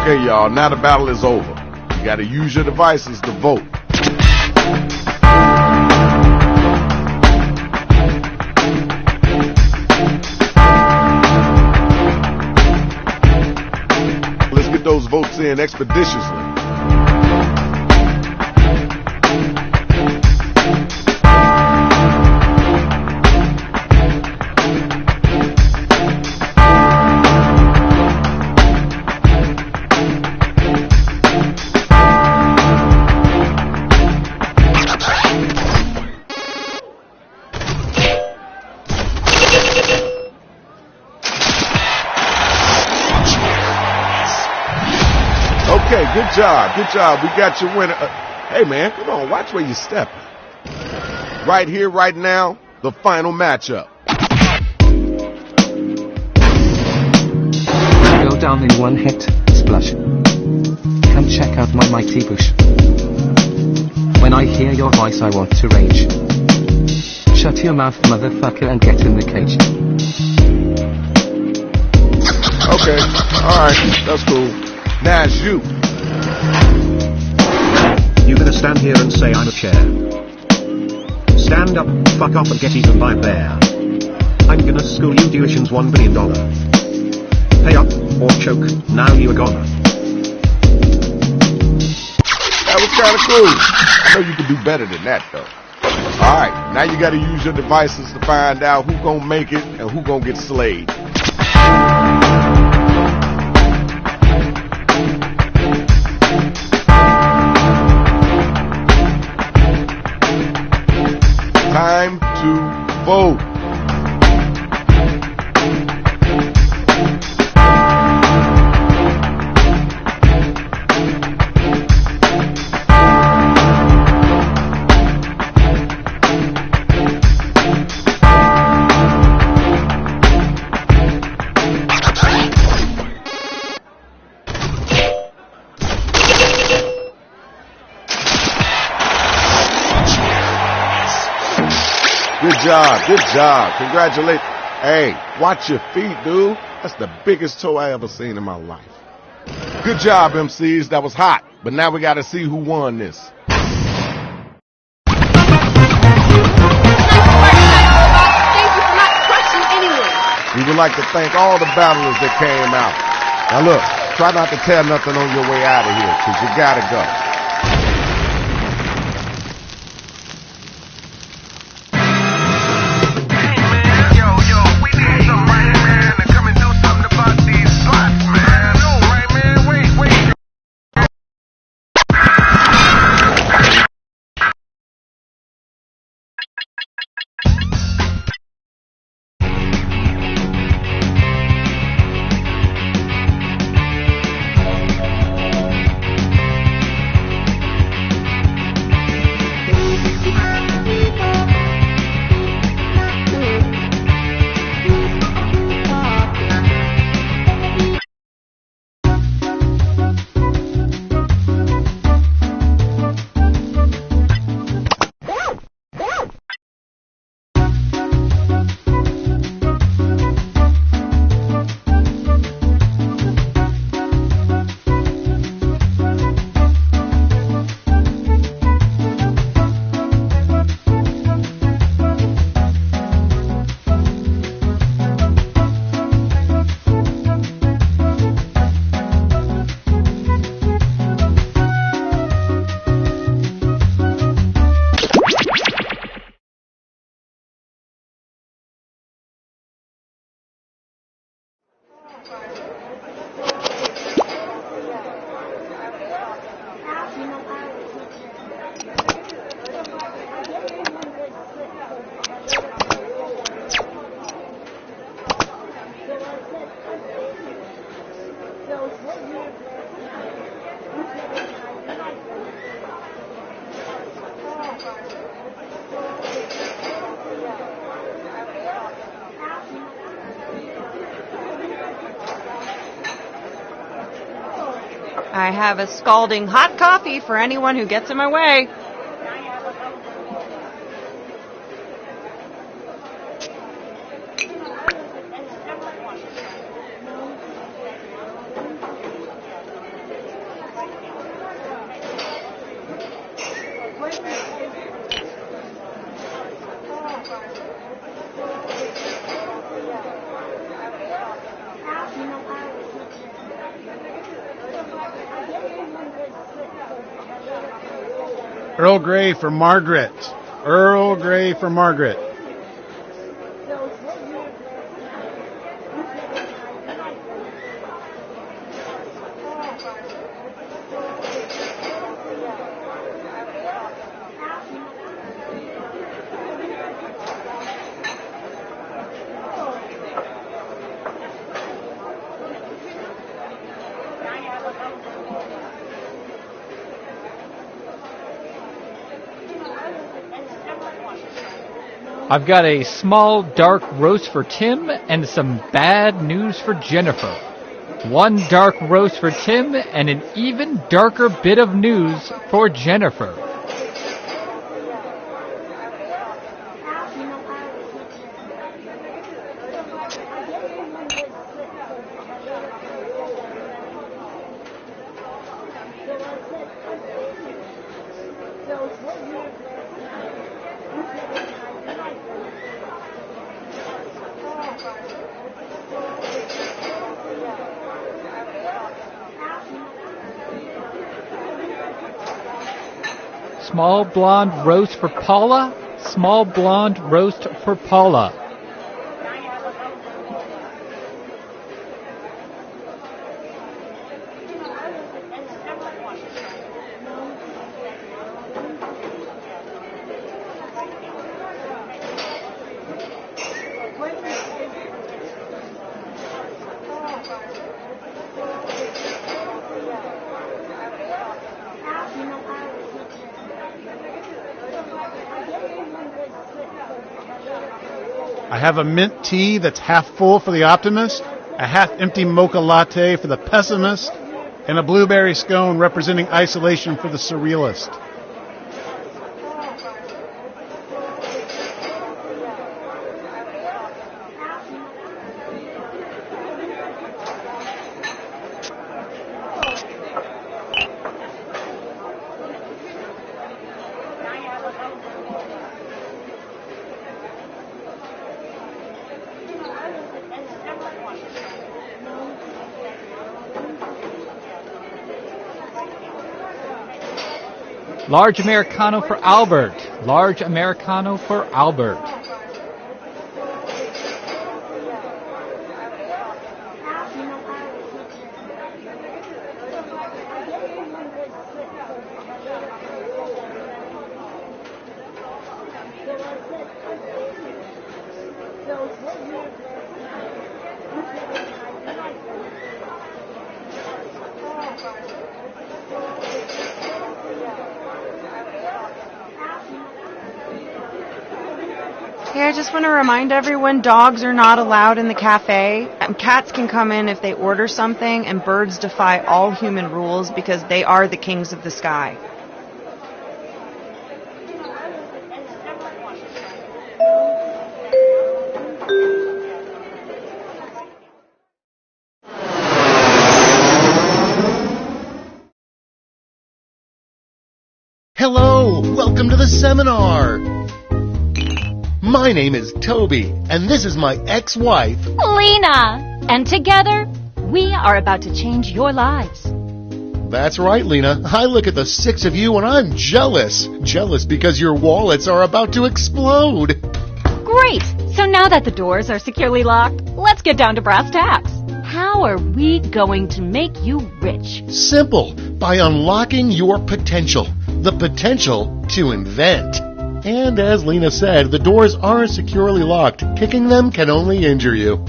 Okay, y'all, now the battle is over. You gotta use your devices to vote. Let's get those votes in expeditiously. Okay, good job. We got your winner. Hey, man, come on, watch where you're stepping. Right here, right now, the final matchup. Go down in one hit, splash. Come check out my mighty bush. When I hear your voice, I want to rage. Shut your mouth, motherfucker, and get in the cage. Okay, alright, that's cool. Now it's you. You gonna stand here and say I'm a chair? Stand up, fuck off and get eaten by a bear. I'm gonna school you tuition's $1 billion. Pay up, or choke, now you are gonna. That was kinda cool. I know you can do better than that though. Alright, now you gotta use your devices to find out who gonna make it and who gonna get slayed. Time to vote. Good job. Congratulations. Hey, watch your feet, dude. That's the biggest toe I ever seen in my life. Good job, MCs. That was hot. But now we gotta see who won this. Thank you for not crushing anyone. We would like to thank all the battlers that came out. Now look, try not to tear nothing on your way out of here, because you gotta go. I have a scalding hot coffee for anyone who gets in my way. Earl Grey for Margaret. Earl Grey for Margaret. I've got a small dark roast for Tim and some bad news for Jennifer. One dark roast for Tim and an even darker bit of news for Jennifer. Small blonde roast for Paula. Small blonde roast for Paula. I have a mint tea that's half full for the optimist, a half-empty mocha latte for the pessimist, and a blueberry scone representing isolation for the surrealist. Large Americano for Albert. Large Americano for Albert. Hey, I just want to remind everyone, dogs are not allowed in the cafe. Cats can come in if they order something, and birds defy all human rules because they are the kings of the sky. Hello, welcome to the seminar. My name is Toby, and this is my ex-wife, Lena. And together, we are about to change your lives. That's right, Lena. I look at the six of you and I'm jealous. Jealous because your wallets are about to explode. Great. So now that the doors are securely locked, let's get down to brass tacks. How are we going to make you rich? Simple. By unlocking your potential. The potential to invent. And as Lena said, the doors are securely locked. Kicking them can only injure you.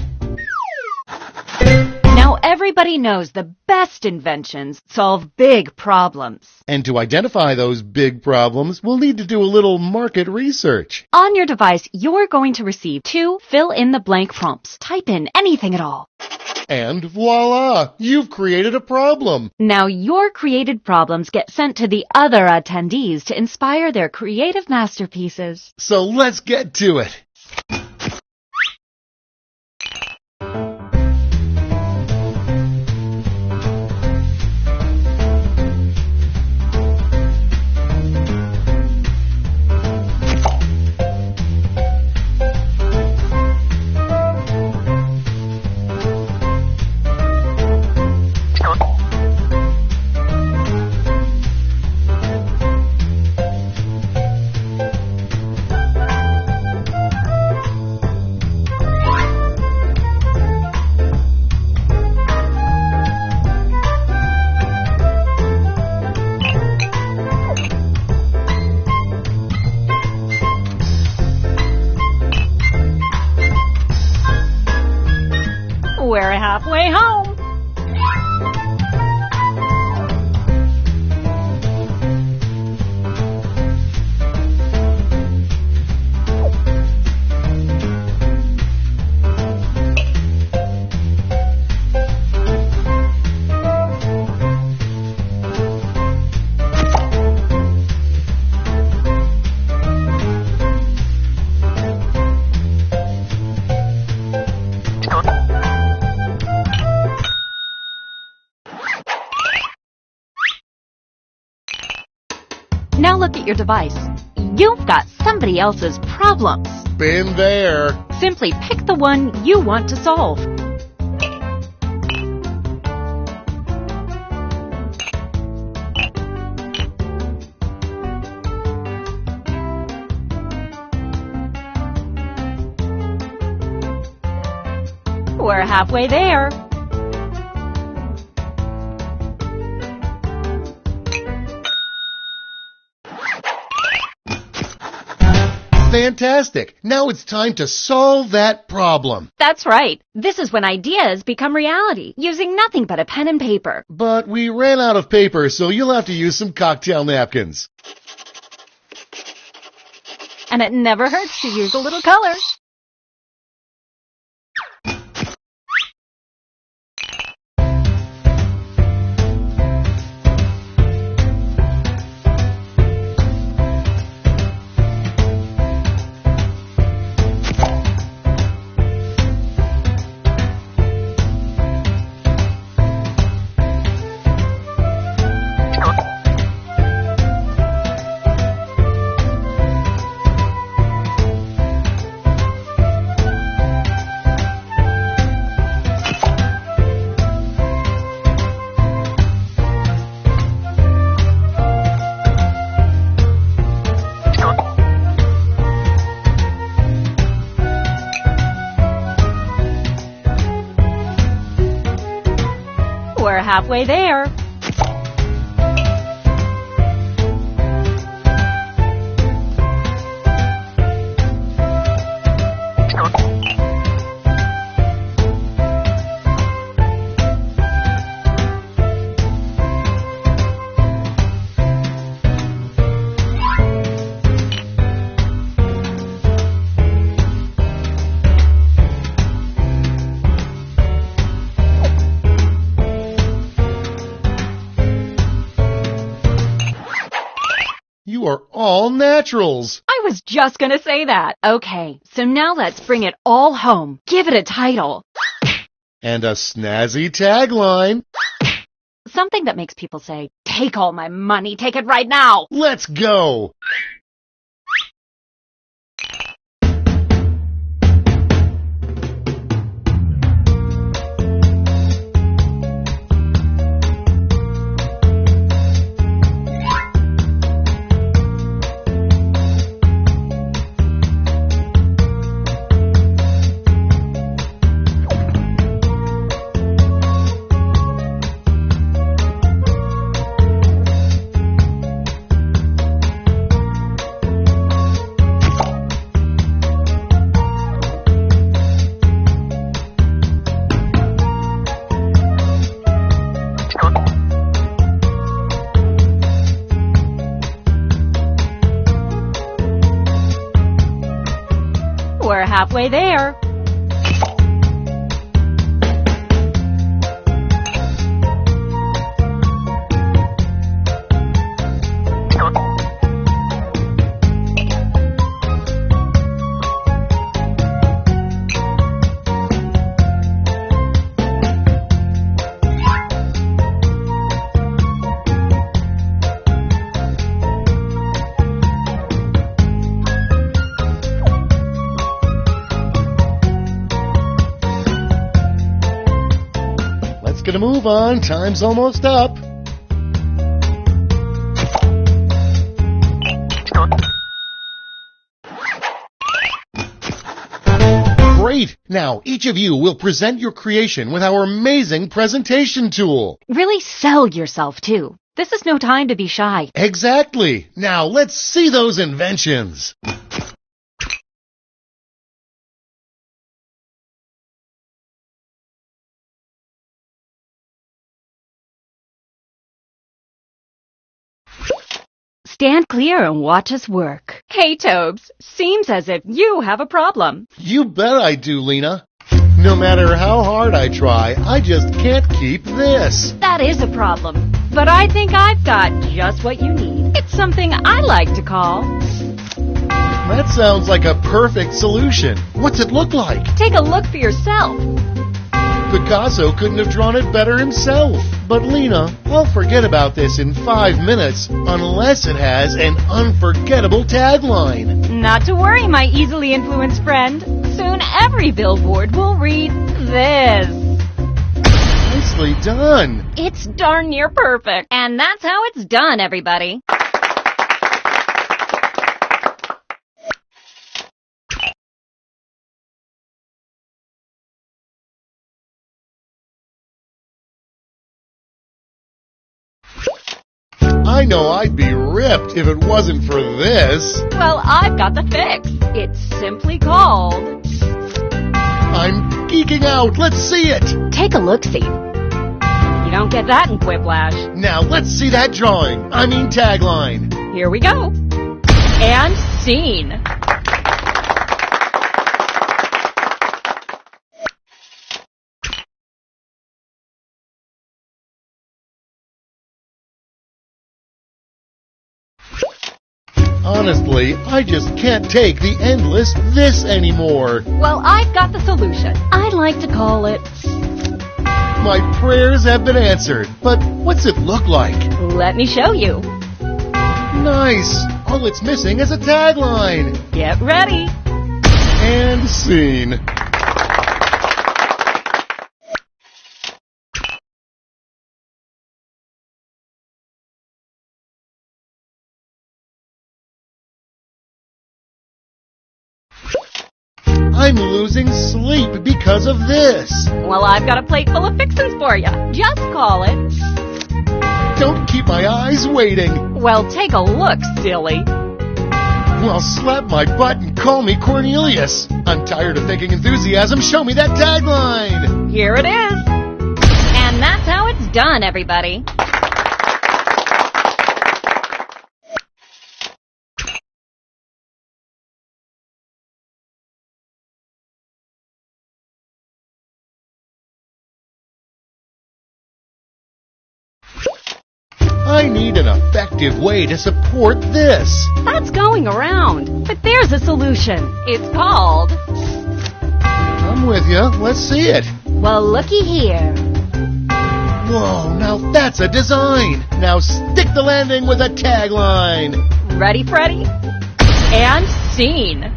Now Everybody knows the best inventions solve big problems. And to identify those big problems, we'll need to do a little market research. On your device, you're going to receive 2 fill-in-the-blank prompts. Type in anything at all. And voila! You've created a problem. Now your created problems get sent to the other attendees to inspire their creative masterpieces. So let's get to it. We're halfway home. Now look at your device. You've got somebody else's problems. Been there. Simply pick the one you want to solve. We're halfway there. Fantastic. Now it's time to solve that problem. That's right. This is when ideas become reality, using nothing but a pen and paper. But we ran out of paper, so you'll have to use some cocktail napkins. And it never hurts to use a little color. We're halfway there. You are all naturals. I was just gonna say that. Okay, so now let's bring it all home. Give it a title. And a snazzy tagline. Something that makes people say, "Take all my money, take it right now." Let's go. halfway there. Let's get a move on. Time's almost up. Great! Now, each of you will present your creation with our amazing presentation tool. Really sell yourself, too. This is no time to be shy. Exactly. Now, let's see those inventions. Stand clear and watch us work. Hey, Tobes, seems as if you have a problem. You bet I do, Lena. No matter how hard I try, I just can't keep this. That is a problem, but I think I've got just what you need. It's something I like to call... That sounds like a perfect solution. What's it look like? Take a look for yourself. Picasso couldn't have drawn it better himself. But Lena, I'll forget about this in 5 minutes unless it has an unforgettable tagline. Not to worry, my easily influenced friend. Soon every billboard will read this. Nicely done. It's darn near perfect. And that's how it's done, everybody. I know I'd be ripped if it wasn't for this. Well, I've got the fix. It's simply called... I'm geeking out. Let's see it. Take a look-see. You don't get that in Quiplash. Now, let's see that drawing. I mean tagline. Here we go. And scene. Honestly, I just can't take the endless this anymore. Well, I've got the solution. I'd like to call it... My prayers have been answered, but what's it look like? Let me show you. Nice. All it's missing is a tagline. Get ready. And scene. I'm losing sleep because of this. Well, I've got a plate full of fixins for you. Just call it. Don't keep my eyes waiting. Well, take a look, silly. Well, slap my butt and call me Cornelius. I'm tired of faking enthusiasm. Show me that tagline. Here it is. And that's how it's done, everybody. I need an effective way to support this. That's going around. But there's a solution. It's called... I'm with you. Let's see it. Well, looky here. Whoa, now that's a design. Now stick the landing with a tagline. Ready, Freddy? And scene.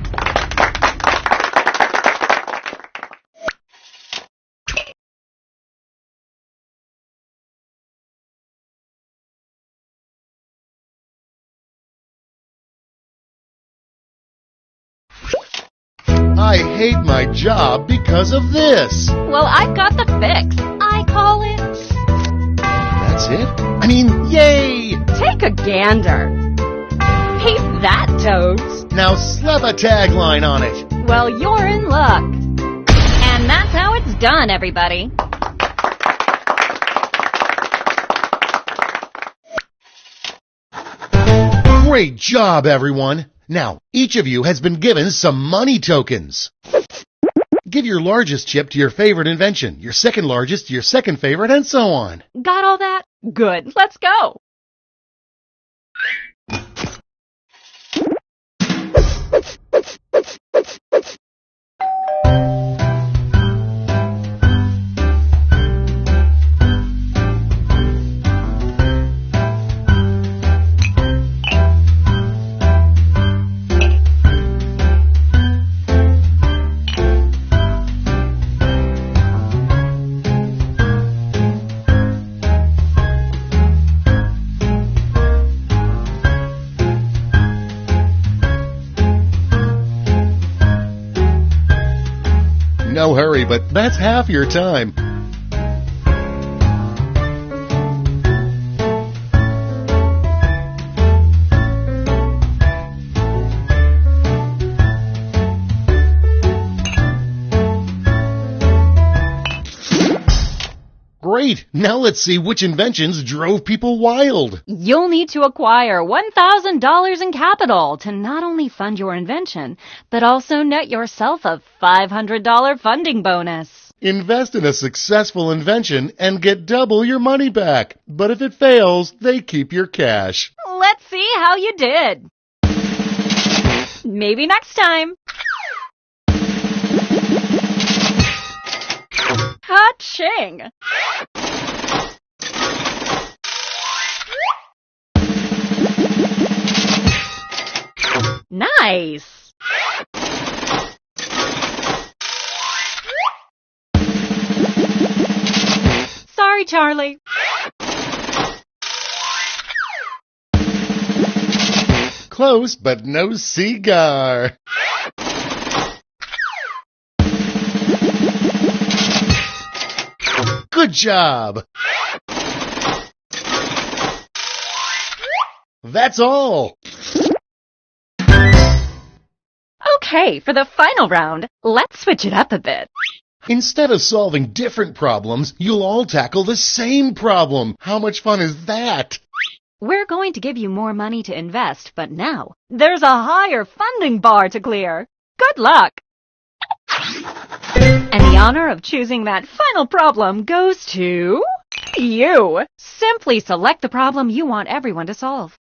I hate my job because of this. Well, I've got the fix. I call it... That's it? I mean, yay! Take a gander. Peep that, Toads. Now slap a tagline on it. Well, you're in luck. And that's how it's done, everybody. Great job, everyone. Now, each of you has been given some money tokens. Give your largest chip to your favorite invention, your second largest to your second favorite, and so on. Got all that? Good. Let's go. No hurry, but that's half your time. Great! Now let's see which inventions drove people wild. You'll need to acquire $1,000 in capital to not only fund your invention, but also net yourself a $500 funding bonus. Invest in a successful invention and get double your money back. But if it fails, they keep your cash. Let's see how you did. Maybe next time. Ka-ching! Nice! Sorry, Charlie. Close, but no cigar. Good job! That's all! Okay, for the final round, let's switch it up a bit. Instead of solving different problems, you'll all tackle the same problem. How much fun is that? We're going to give you more money to invest, but now there's a higher funding bar to clear. Good luck! And the honor of choosing that final problem goes to you. Simply select the problem you want everyone to solve.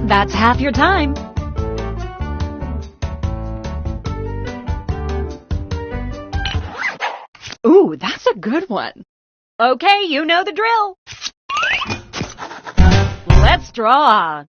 That's half your time. Ooh, that's a good one. Okay, you know the drill. Let's draw.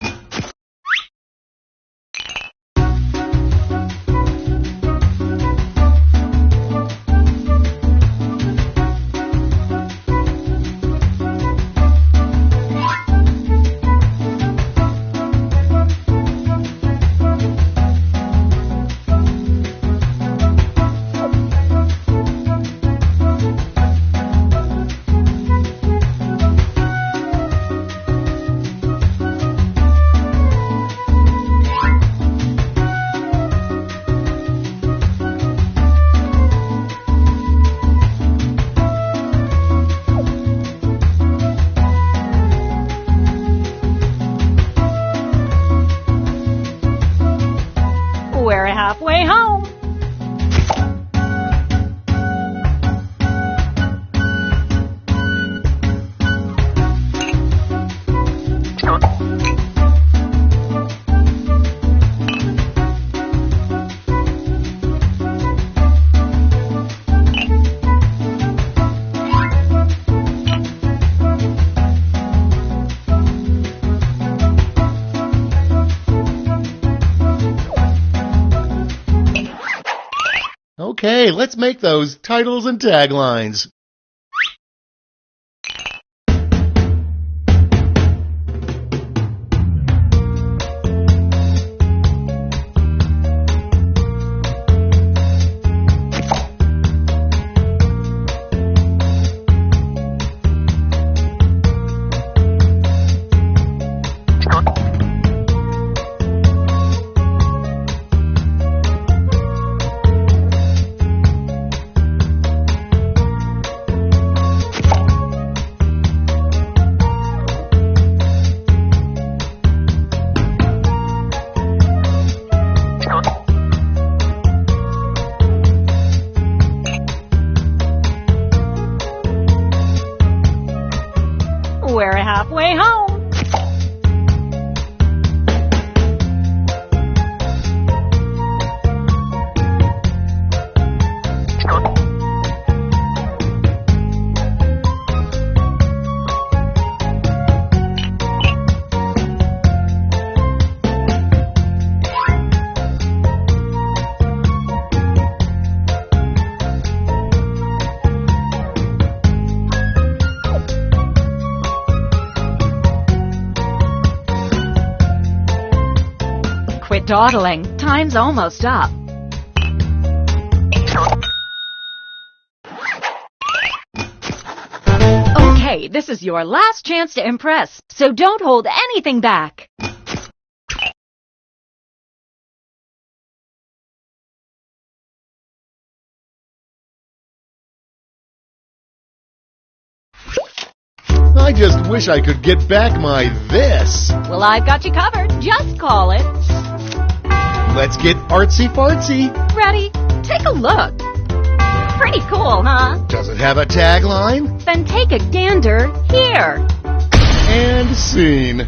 We're halfway home. Okay, let's make those titles and taglines. way home. Quit dawdling. Time's almost up. Okay, this is your last chance to impress, so don't hold anything back. I just wish I could get back my this. Well, I've got you covered. Just call it. Let's get artsy-fartsy. Ready? Take a look. Pretty cool, huh? Does it have a tagline? Then take a gander here. And scene.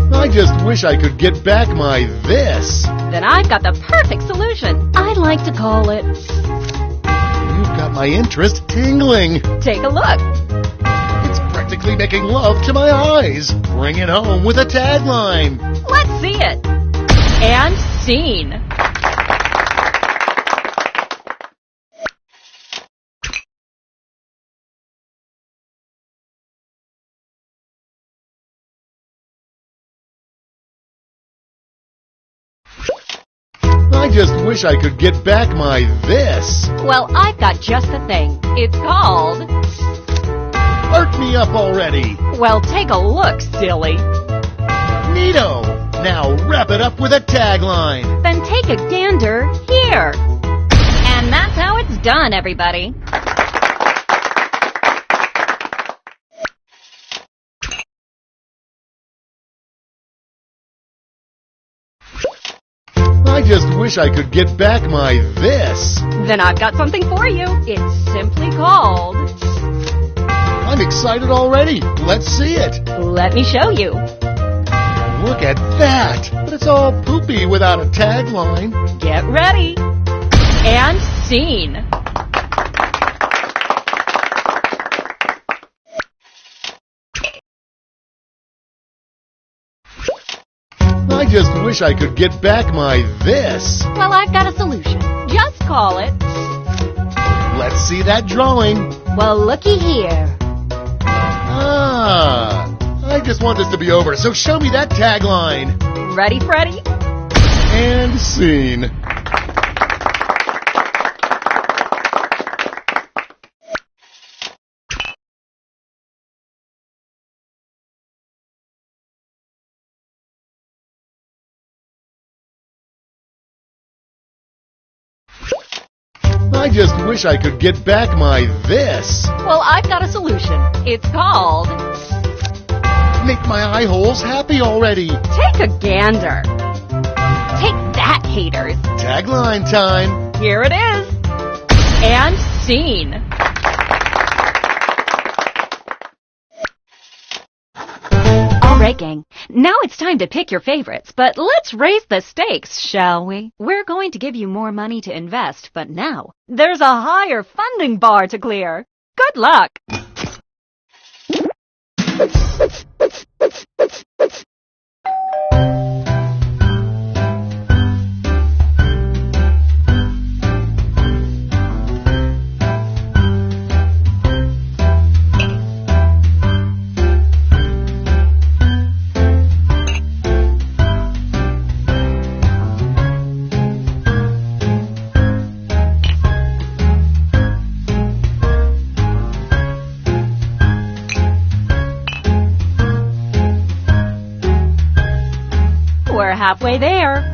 I just wish I could get back my this. Then I've got the perfect solution. I'd like to call it. You've got my interest tingling. Take a look. It's practically making love to my eyes. Bring it home with a tagline. Let's see it. And scene. I just wish I could get back my this. Well, I've got just the thing. It's called... Art me up already. Well, take a look, silly. Neato. Now wrap it up with a tagline. Then take a gander here. And that's how it's done, everybody. I just wish I could get back my this. Then I've got something for you. It's simply called... I'm excited already. Let's see it. Let me show you. Look at that. But it's all poopy without a tagline. Get ready. And scene. I just wish I could get back my this. Well, I've got a solution. Just call it. Let's see that drawing. Well, looky here. I just want this to be over, so show me that tagline. Ready, Freddy? And scene. I just wish I could get back my this. Well, I've got a solution. It's called... Make my eye holes happy already. Take a gander. Take that, haters. Tagline time. Here it is. And scene. All right, gang. Now it's time to pick your favorites, but let's raise the stakes, shall we? We're going to give you more money to invest, but now there's a higher funding bar to clear. Good luck! We're halfway there.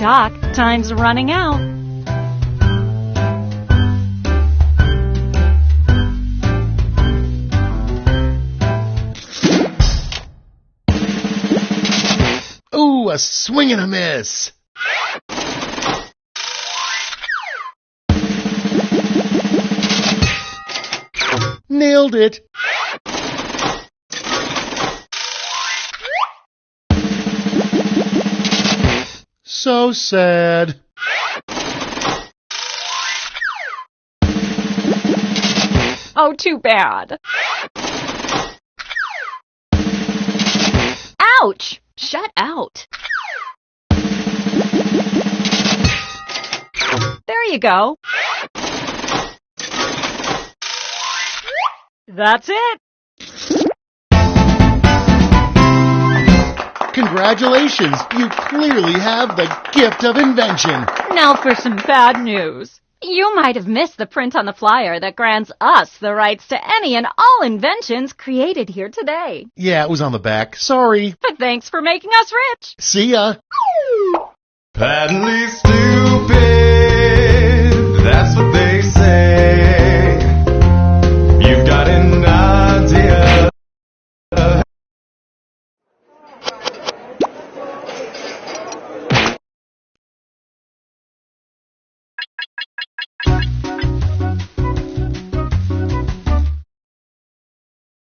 Doc, time's running out. Ooh, a swing and a miss. Nailed it. So sad. Oh, too bad. Ouch! Shut out. There you go. That's it. Congratulations, you clearly have the gift of invention. Now for some bad news. You might have missed the print on the flyer that grants us the rights to any and all inventions created here today. Yeah, it was on the back. Sorry. But thanks for making us rich. See ya. Patently still